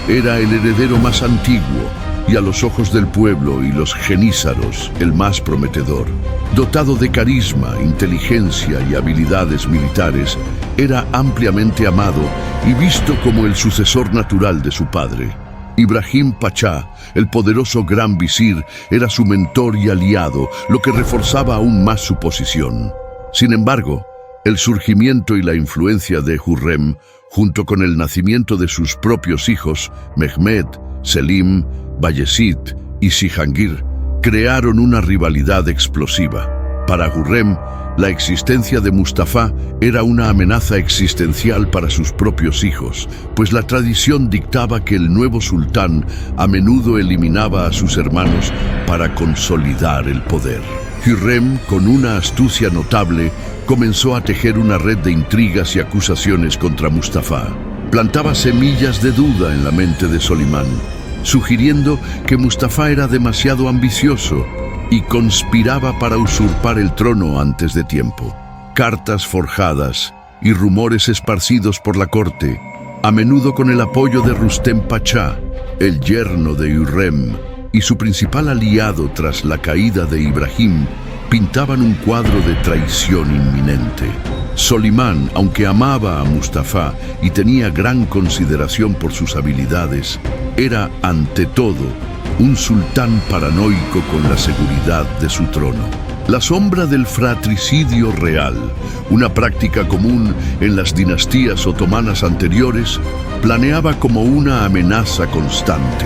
era el heredero más antiguo y a los ojos del pueblo y los genízaros el más prometedor. Dotado de carisma, inteligencia y habilidades militares, era ampliamente amado y visto como el sucesor natural de su padre. Ibrahim Pachá, el poderoso gran visir, era su mentor y aliado, lo que reforzaba aún más su posición. Sin embargo, el surgimiento y la influencia de Hürrem, junto con el nacimiento de sus propios hijos, Mehmed, Selim, Bayezid y Cihangir, crearon una rivalidad explosiva. Para Hürrem, la existencia de Mustafa era una amenaza existencial para sus propios hijos, pues la tradición dictaba que el nuevo sultán a menudo eliminaba a sus hermanos para consolidar el poder. Hürrem, con una astucia notable, comenzó a tejer una red de intrigas y acusaciones contra Mustafa. Plantaba semillas de duda en la mente de Solimán, sugiriendo que Mustafa era demasiado ambicioso y conspiraba para usurpar el trono antes de tiempo. Cartas forjadas y rumores esparcidos por la corte, a menudo con el apoyo de Rustem Pachá, el yerno de Hürrem, y su principal aliado tras la caída de Ibrahim, pintaban un cuadro de traición inminente. Solimán, aunque amaba a Mustafa y tenía gran consideración por sus habilidades, era, ante todo, un sultán paranoico con la seguridad de su trono. La sombra del fratricidio real, una práctica común en las dinastías otomanas anteriores, planeaba como una amenaza constante.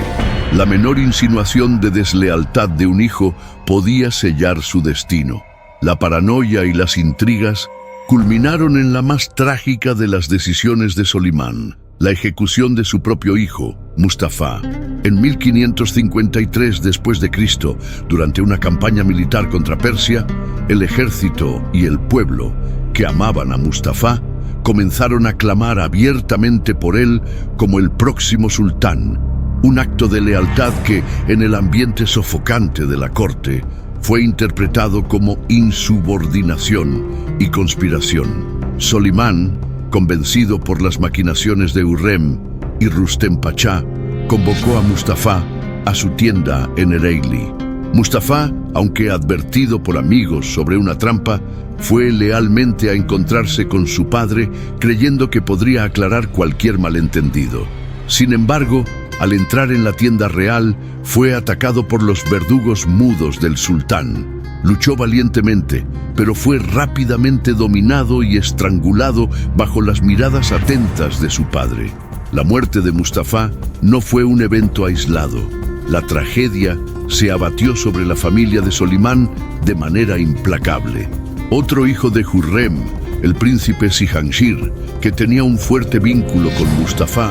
La menor insinuación de deslealtad de un hijo podía sellar su destino. La paranoia y las intrigas culminaron en la más trágica de las decisiones de Solimán, la ejecución de su propio hijo, Mustafa. En 1553 después de Cristo, durante una campaña militar contra Persia, el ejército y el pueblo, que amaban a Mustafa, comenzaron a clamar abiertamente por él como el próximo sultán, un acto de lealtad que, en el ambiente sofocante de la corte, fue interpretado como insubordinación y conspiración. Solimán, convencido por las maquinaciones de Hürrem y Rustem Pachá, convocó a Mustafa a su tienda en Ereğli. Mustafa, aunque advertido por amigos sobre una trampa, fue lealmente a encontrarse con su padre, creyendo que podría aclarar cualquier malentendido. Sin embargo, al entrar en la tienda real, fue atacado por los verdugos mudos del sultán. Luchó valientemente, pero fue rápidamente dominado y estrangulado bajo las miradas atentas de su padre. La muerte de Mustafa no fue un evento aislado. La tragedia se abatió sobre la familia de Solimán de manera implacable. Otro hijo de Hürrem, el príncipe Cihanshir, que tenía un fuerte vínculo con Mustafa,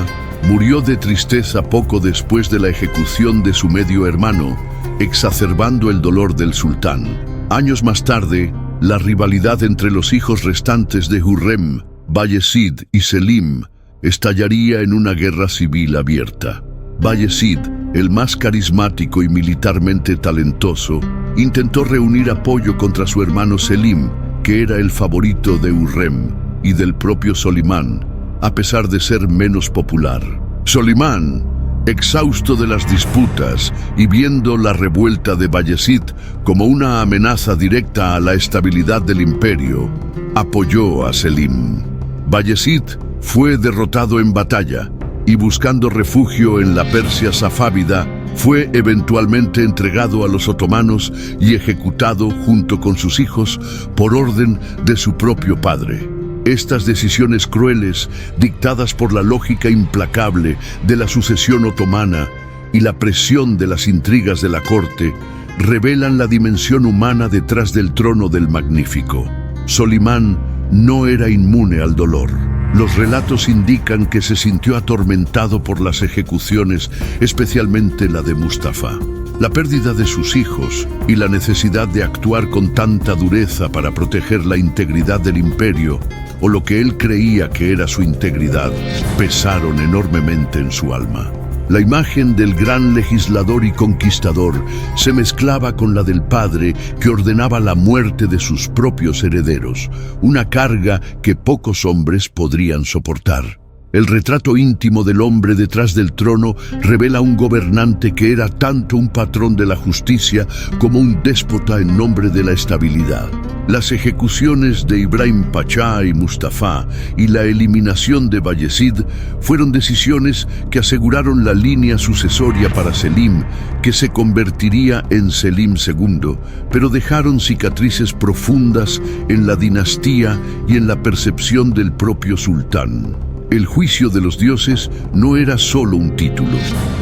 murió de tristeza poco después de la ejecución de su medio hermano, exacerbando el dolor del sultán. Años más tarde, la rivalidad entre los hijos restantes de Hürrem, Bayezid y Selim, estallaría en una guerra civil abierta. Bayezid, el más carismático y militarmente talentoso, intentó reunir apoyo contra su hermano Selim, que era el favorito de Hürrem y del propio Solimán, a pesar de ser menos popular. Solimán, exhausto de las disputas y viendo la revuelta de Bayezid como una amenaza directa a la estabilidad del imperio, apoyó a Selim. Bayezid fue derrotado en batalla y buscando refugio en la Persia safávida, fue eventualmente entregado a los otomanos y ejecutado junto con sus hijos por orden de su propio padre. Estas decisiones crueles, dictadas por la lógica implacable de la sucesión otomana y la presión de las intrigas de la corte, revelan la dimensión humana detrás del trono del Magnífico. Solimán no era inmune al dolor. Los relatos indican que se sintió atormentado por las ejecuciones, especialmente la de Mustafa. La pérdida de sus hijos y la necesidad de actuar con tanta dureza para proteger la integridad del imperio, o lo que él creía que era su integridad, pesaron enormemente en su alma. La imagen del gran legislador y conquistador se mezclaba con la del padre que ordenaba la muerte de sus propios herederos, una carga que pocos hombres podrían soportar. El retrato íntimo del hombre detrás del trono revela un gobernante que era tanto un patrón de la justicia como un déspota en nombre de la estabilidad. Las ejecuciones de Ibrahim Pachá y Mustafa y la eliminación de Bayezid fueron decisiones que aseguraron la línea sucesoria para Selim, que se convertiría en Selim II, pero dejaron cicatrices profundas en la dinastía y en la percepción del propio sultán. El juicio de los dioses no era solo un título,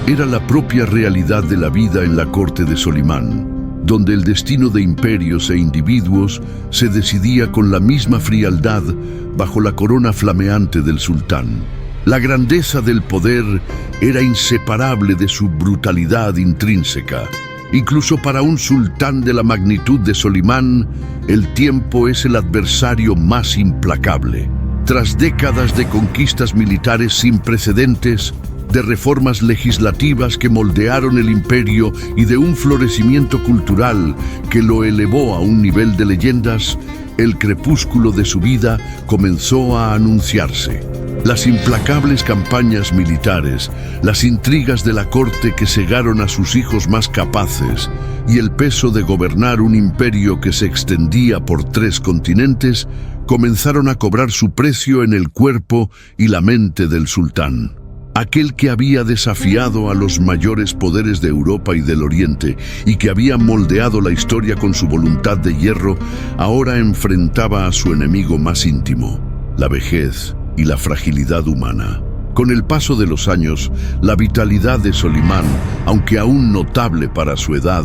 era la propia realidad de la vida en la corte de Solimán, donde el destino de imperios e individuos se decidía con la misma frialdad bajo la corona flameante del sultán. La grandeza del poder era inseparable de su brutalidad intrínseca. Incluso para un sultán de la magnitud de Solimán, el tiempo es el adversario más implacable. Tras décadas de conquistas militares sin precedentes, de reformas legislativas que moldearon el imperio y de un florecimiento cultural que lo elevó a un nivel de leyendas, el crepúsculo de su vida comenzó a anunciarse. Las implacables campañas militares, las intrigas de la corte que cegaron a sus hijos más capaces y el peso de gobernar un imperio que se extendía por 3 continentes comenzaron a cobrar su precio en el cuerpo y la mente del sultán. Aquel que había desafiado a los mayores poderes de Europa y del Oriente y que había moldeado la historia con su voluntad de hierro, ahora enfrentaba a su enemigo más íntimo, la vejez y la fragilidad humana. Con el paso de los años, la vitalidad de Solimán, aunque aún notable para su edad,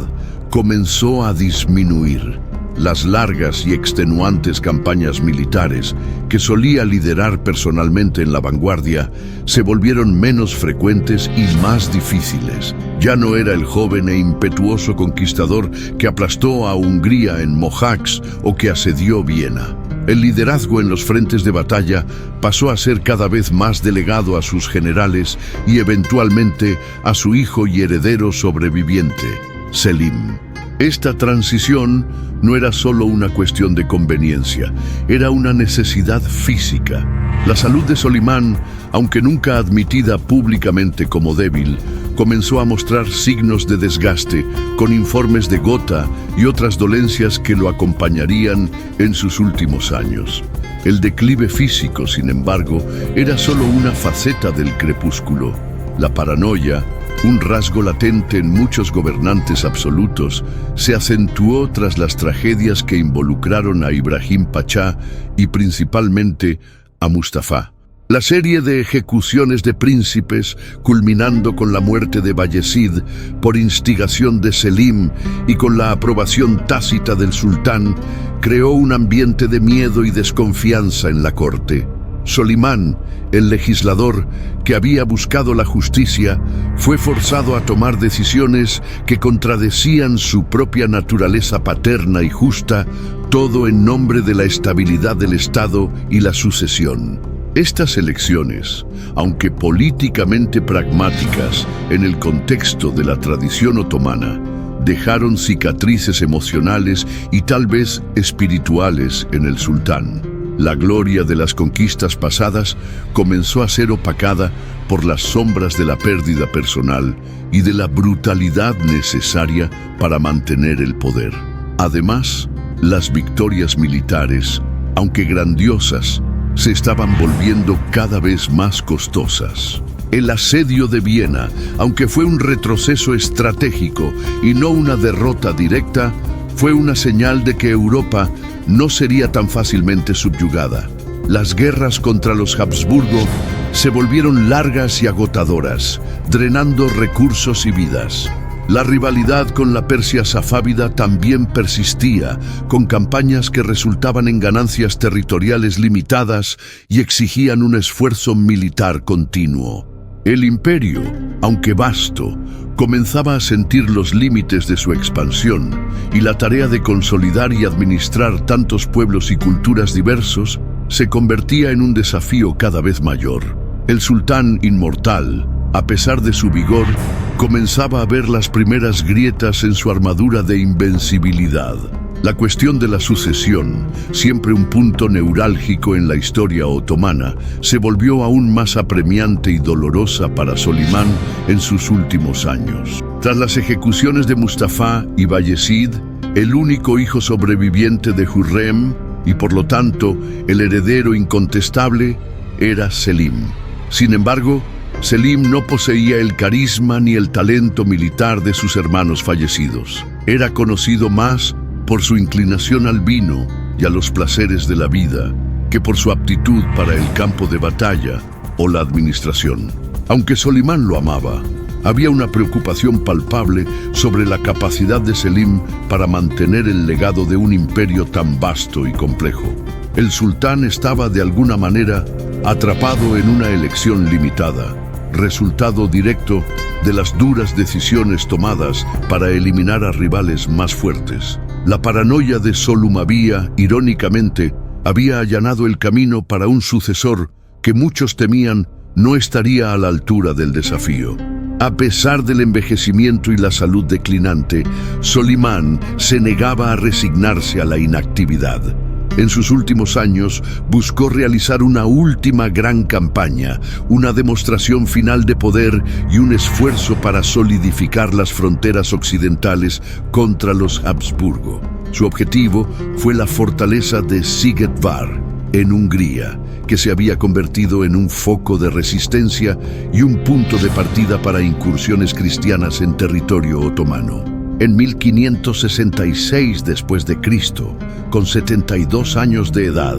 comenzó a disminuir. Las largas y extenuantes campañas militares que solía liderar personalmente en la vanguardia se volvieron menos frecuentes y más difíciles. Ya no era el joven e impetuoso conquistador que aplastó a Hungría en Mohacs o que asedió Viena. El liderazgo en los frentes de batalla pasó a ser cada vez más delegado a sus generales y eventualmente a su hijo y heredero sobreviviente, Selim. Esta transición no era solo una cuestión de conveniencia, era una necesidad física. La salud de Solimán, aunque nunca admitida públicamente como débil, comenzó a mostrar signos de desgaste, con informes de gota y otras dolencias que lo acompañarían en sus últimos años. El declive físico, sin embargo, era solo una faceta del crepúsculo. La paranoia, un rasgo latente en muchos gobernantes absolutos, se acentuó tras las tragedias que involucraron a Ibrahim Pachá y principalmente a Mustafa. La serie de ejecuciones de príncipes, culminando con la muerte de Bayezid por instigación de Selim y con la aprobación tácita del sultán, creó un ambiente de miedo y desconfianza en la corte. Solimán, el legislador que había buscado la justicia, fue forzado a tomar decisiones que contradecían su propia naturaleza paterna y justa, todo en nombre de la estabilidad del Estado y la sucesión. Estas elecciones, aunque políticamente pragmáticas en el contexto de la tradición otomana, dejaron cicatrices emocionales y tal vez espirituales en el sultán. La gloria de las conquistas pasadas comenzó a ser opacada por las sombras de la pérdida personal y de la brutalidad necesaria para mantener el poder. Además, las victorias militares, aunque grandiosas, se estaban volviendo cada vez más costosas. El asedio de Viena, aunque fue un retroceso estratégico y no una derrota directa, fue una señal de que Europa no sería tan fácilmente subyugada. Las guerras contra los Habsburgo se volvieron largas y agotadoras, drenando recursos y vidas. La rivalidad con la Persia safávida también persistía, con campañas que resultaban en ganancias territoriales limitadas y exigían un esfuerzo militar continuo. El imperio, aunque vasto, comenzaba a sentir los límites de su expansión, y la tarea de consolidar y administrar tantos pueblos y culturas diversos se convertía en un desafío cada vez mayor. El sultán inmortal, a pesar de su vigor, comenzaba a ver las primeras grietas en su armadura de invencibilidad. La cuestión de la sucesión, siempre un punto neurálgico en la historia otomana, se volvió aún más apremiante y dolorosa para Solimán en sus últimos años. Tras las ejecuciones de Mustafa y Bayezid, el único hijo sobreviviente de Hürrem, y por lo tanto el heredero incontestable, era Selim. Sin embargo, Selim no poseía el carisma ni el talento militar de sus hermanos fallecidos. Era conocido más por su inclinación al vino y a los placeres de la vida, que por su aptitud para el campo de batalla o la administración. Aunque Solimán lo amaba, había una preocupación palpable sobre la capacidad de Selim para mantener el legado de un imperio tan vasto y complejo. El sultán estaba de alguna manera atrapado en una elección limitada, resultado directo de las duras decisiones tomadas para eliminar a rivales más fuertes. La paranoia de Solumaviya, irónicamente, había allanado el camino para un sucesor que muchos temían no estaría a la altura del desafío. A pesar del envejecimiento y la salud declinante, Solimán se negaba a resignarse a la inactividad. En sus últimos años buscó realizar una última gran campaña, una demostración final de poder y un esfuerzo para solidificar las fronteras occidentales contra los Habsburgo. Su objetivo fue la fortaleza de Szigetvár, en Hungría, que se había convertido en un foco de resistencia y un punto de partida para incursiones cristianas en territorio otomano. En 1566 después de Cristo, con 72 años de edad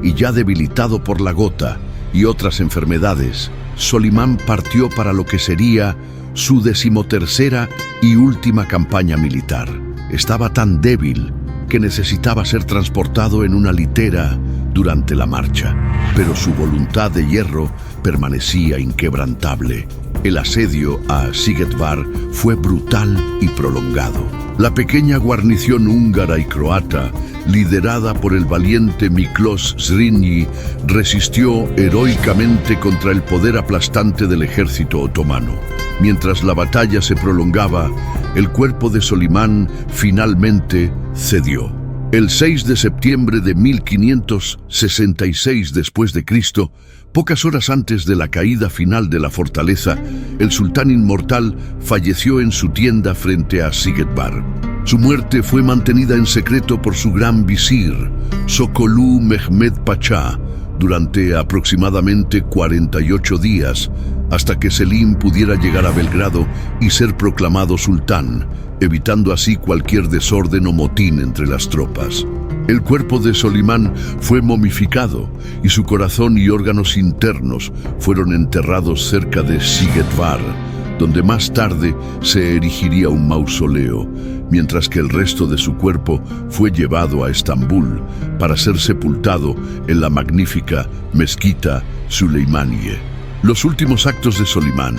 y ya debilitado por la gota y otras enfermedades, Solimán partió para lo que sería su 13ª y última campaña militar. Estaba tan débil que necesitaba ser transportado en una litera durante la marcha, pero su voluntad de hierro permanecía inquebrantable. El asedio a Szigetvár fue brutal y prolongado. La pequeña guarnición húngara y croata, liderada por el valiente Miklós Zrínyi, resistió heroicamente contra el poder aplastante del ejército otomano. Mientras la batalla se prolongaba, el cuerpo de Solimán finalmente cedió. El 6 de septiembre de 1566 después de Cristo, pocas horas antes de la caída final de la fortaleza, el sultán inmortal falleció en su tienda frente a Szigetvár. Su muerte fue mantenida en secreto por su gran visir, Sokollu Mehmed Pachá, durante aproximadamente 48 días, hasta que Selim pudiera llegar a Belgrado y ser proclamado sultán, evitando así cualquier desorden o motín entre las tropas. El cuerpo de Solimán fue momificado y su corazón y órganos internos fueron enterrados cerca de Sigetvar, donde más tarde se erigiría un mausoleo, mientras que el resto de su cuerpo fue llevado a Estambul para ser sepultado en la magnífica Mezquita Süleymaniye. Los últimos actos de Solimán,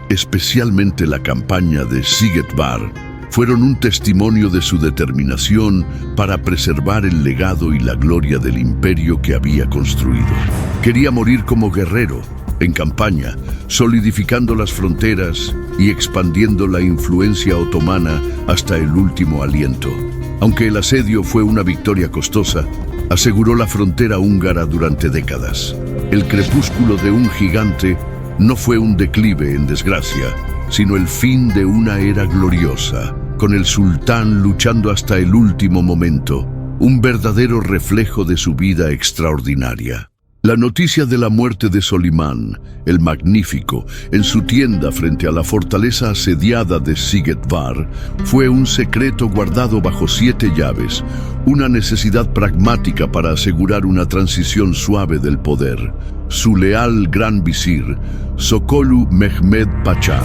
especialmente la campaña de Sigetvar, fueron un testimonio de su determinación para preservar el legado y la gloria del imperio que había construido. Quería morir como guerrero, en campaña, solidificando las fronteras y expandiendo la influencia otomana hasta el último aliento. Aunque el asedio fue una victoria costosa, aseguró la frontera húngara durante décadas. El crepúsculo de un gigante no fue un declive en desgracia, sino el fin de una era gloriosa, con el sultán luchando hasta el último momento, un verdadero reflejo de su vida extraordinaria. La noticia de la muerte de Solimán, el Magnífico, en su tienda frente a la fortaleza asediada de Sigetvar, fue un secreto guardado bajo 7 llaves, una necesidad pragmática para asegurar una transición suave del poder. Su leal gran visir, Sokolu Mehmed Pacha,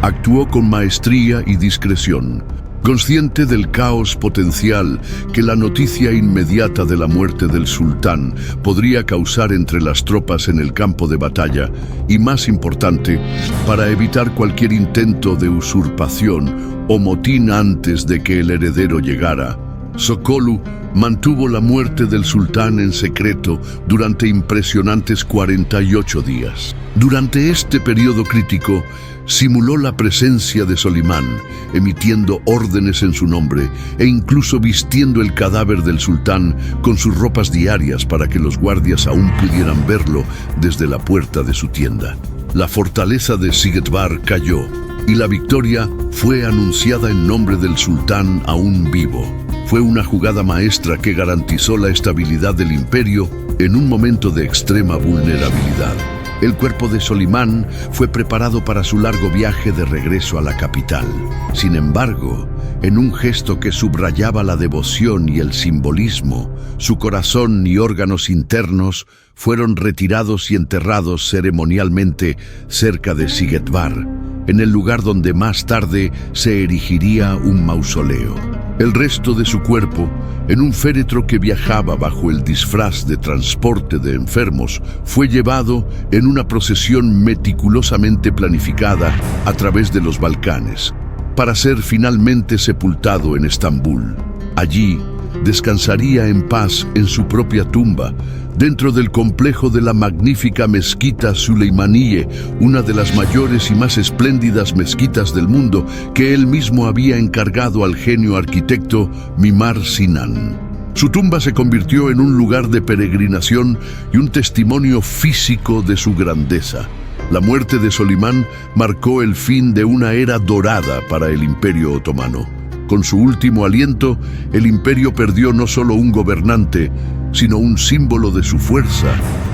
actuó con maestría y discreción. Consciente del caos potencial que la noticia inmediata de la muerte del sultán podría causar entre las tropas en el campo de batalla, y más importante, para evitar cualquier intento de usurpación o motín antes de que el heredero llegara, Sokolu mantuvo la muerte del sultán en secreto durante impresionantes 48 días. Durante este periodo crítico, simuló la presencia de Solimán, emitiendo órdenes en su nombre e incluso vistiendo el cadáver del sultán con sus ropas diarias para que los guardias aún pudieran verlo desde la puerta de su tienda. La fortaleza de Sigetvar cayó y la victoria fue anunciada en nombre del sultán aún vivo. Fue una jugada maestra que garantizó la estabilidad del imperio en un momento de extrema vulnerabilidad. El cuerpo de Solimán fue preparado para su largo viaje de regreso a la capital. Sin embargo, en un gesto que subrayaba la devoción y el simbolismo, su corazón y órganos internos fueron retirados y enterrados ceremonialmente cerca de Sigetvar, en el lugar donde más tarde se erigiría un mausoleo. El resto de su cuerpo, en un féretro que viajaba bajo el disfraz de transporte de enfermos, fue llevado en una procesión meticulosamente planificada a través de los Balcanes, para ser finalmente sepultado en Estambul. Allí, descansaría en paz en su propia tumba, dentro del complejo de la magnífica Mezquita Süleymaniye, una de las mayores y más espléndidas mezquitas del mundo que él mismo había encargado al genio arquitecto Mimar Sinan. Su tumba se convirtió en un lugar de peregrinación y un testimonio físico de su grandeza. La muerte de Solimán marcó el fin de una era dorada para el Imperio Otomano. Con su último aliento, el imperio perdió no solo un gobernante, sino un símbolo de su fuerza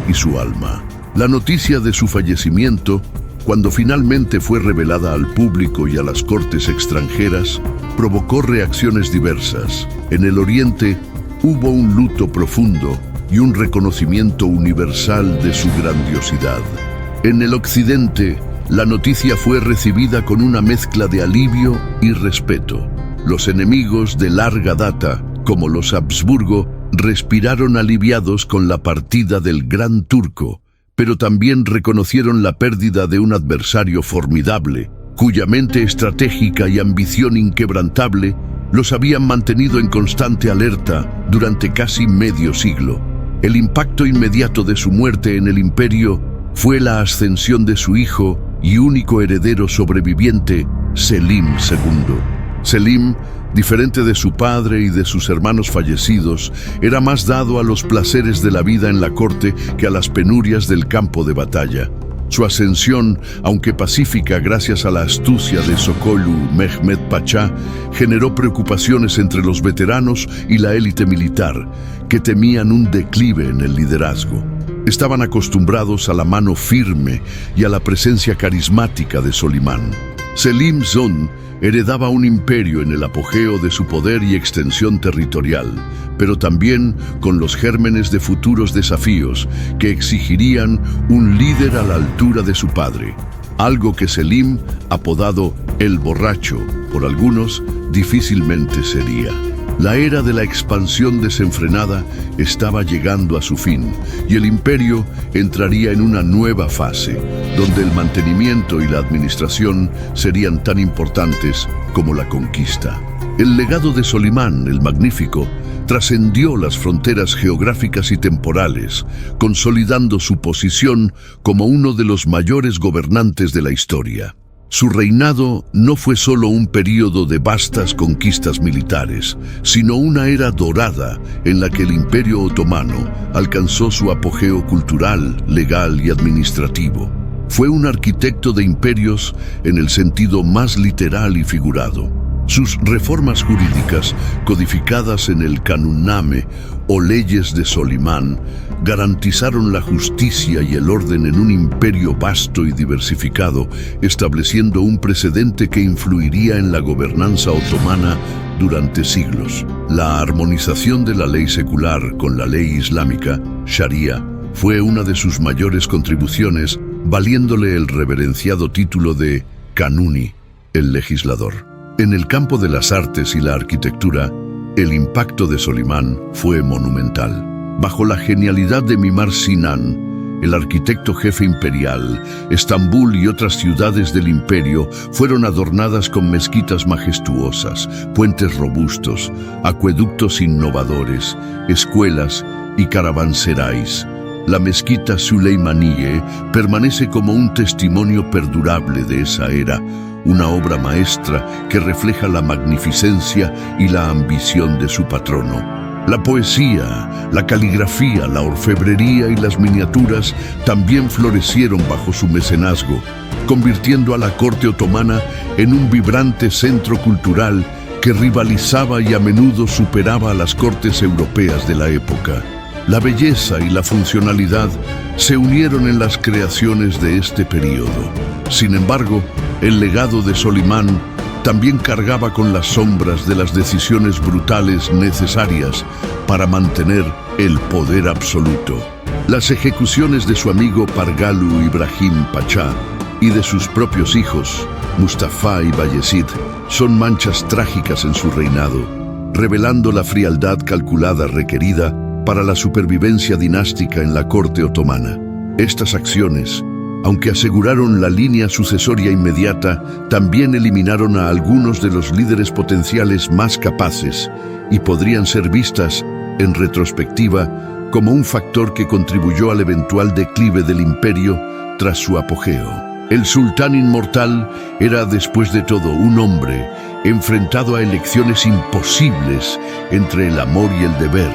y su alma. La noticia de su fallecimiento, cuando finalmente fue revelada al público y a las cortes extranjeras, provocó reacciones diversas. En el Oriente hubo un luto profundo y un reconocimiento universal de su grandiosidad. En el Occidente, la noticia fue recibida con una mezcla de alivio y respeto. Los enemigos de larga data, como los Habsburgo, respiraron aliviados con la partida del Gran Turco, pero también reconocieron la pérdida de un adversario formidable, cuya mente estratégica y ambición inquebrantable los habían mantenido en constante alerta durante casi medio siglo. El impacto inmediato de su muerte en el imperio fue la ascensión de su hijo y único heredero sobreviviente, Selim II. Selim, diferente de su padre y de sus hermanos fallecidos, era más dado a los placeres de la vida en la corte que a las penurias del campo de batalla. Su ascensión, aunque pacífica gracias a la astucia de Sokolu Mehmed Pacha, generó preocupaciones entre los veteranos y la élite militar, que temían un declive en el liderazgo. Estaban acostumbrados a la mano firme y a la presencia carismática de Solimán. Selim Zon heredaba un imperio en el apogeo de su poder y extensión territorial, pero también con los gérmenes de futuros desafíos que exigirían un líder a la altura de su padre. Algo que Selim, apodado el Borracho por algunos, difícilmente sería. La era de la expansión desenfrenada estaba llegando a su fin y el imperio entraría en una nueva fase, donde el mantenimiento y la administración serían tan importantes como la conquista. El legado de Solimán el Magnífico trascendió las fronteras geográficas y temporales, consolidando su posición como uno de los mayores gobernantes de la historia. Su reinado no fue solo un período de vastas conquistas militares, sino una era dorada en la que el Imperio Otomano alcanzó su apogeo cultural, legal y administrativo. Fue un arquitecto de imperios en el sentido más literal y figurado. Sus reformas jurídicas, codificadas en el Canunname o leyes de Solimán, garantizaron la justicia y el orden en un imperio vasto y diversificado, estableciendo un precedente que influiría en la gobernanza otomana durante siglos. La armonización de la ley secular con la ley islámica, Sharia, fue una de sus mayores contribuciones, valiéndole el reverenciado título de Kanuni, el legislador. En el campo de las artes y la arquitectura, el impacto de Solimán fue monumental. Bajo la genialidad de Mimar Sinan, el arquitecto jefe imperial, Estambul y otras ciudades del imperio fueron adornadas con mezquitas majestuosas, puentes robustos, acueductos innovadores, escuelas y caravanserais. La mezquita Süleymaniye permanece como un testimonio perdurable de esa era, una obra maestra que refleja la magnificencia y la ambición de su patrono. La poesía, la caligrafía, la orfebrería y las miniaturas también florecieron bajo su mecenazgo, convirtiendo a la corte otomana en un vibrante centro cultural que rivalizaba y a menudo superaba a las cortes europeas de la época. La belleza y la funcionalidad se unieron en las creaciones de este período. Sin embargo, el legado de Solimán también cargaba con las sombras de las decisiones brutales necesarias para mantener el poder absoluto. Las ejecuciones de su amigo Pargalu Ibrahim Pachá y de sus propios hijos, Mustafa y Bayezid, son manchas trágicas en su reinado, revelando la frialdad calculada requerida para la supervivencia dinástica en la corte otomana. Estas acciones, aunque aseguraron la línea sucesoria inmediata, también eliminaron a algunos de los líderes potenciales más capaces y podrían ser vistas, en retrospectiva, como un factor que contribuyó al eventual declive del imperio tras su apogeo. El sultán inmortal era, después de todo, un hombre enfrentado a elecciones imposibles entre el amor y el deber,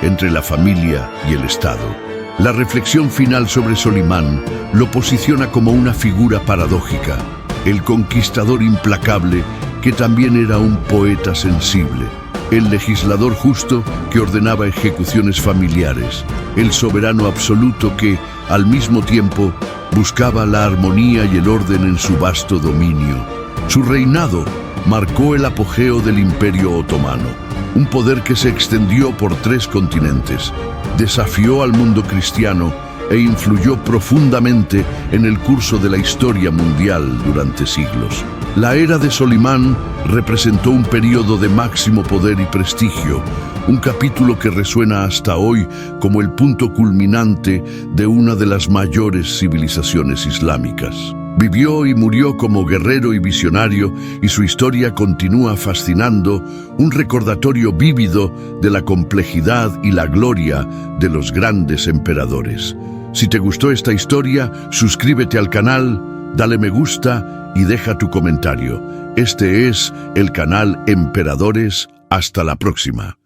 entre la familia y el Estado. La reflexión final sobre Solimán lo posiciona como una figura paradójica, el conquistador implacable que también era un poeta sensible, el legislador justo que ordenaba ejecuciones familiares, el soberano absoluto que, al mismo tiempo, buscaba la armonía y el orden en su vasto dominio. Su reinado marcó el apogeo del Imperio Otomano, un poder que se extendió por 3 continentes, desafió al mundo cristiano e influyó profundamente en el curso de la historia mundial durante siglos. La era de Solimán representó un período de máximo poder y prestigio, un capítulo que resuena hasta hoy como el punto culminante de una de las mayores civilizaciones islámicas. Vivió y murió como guerrero y visionario, y su historia continúa fascinando, un recordatorio vívido de la complejidad y la gloria de los grandes emperadores. Si te gustó esta historia, suscríbete al canal, dale me gusta y deja tu comentario. Este es el canal Emperadores. Hasta la próxima.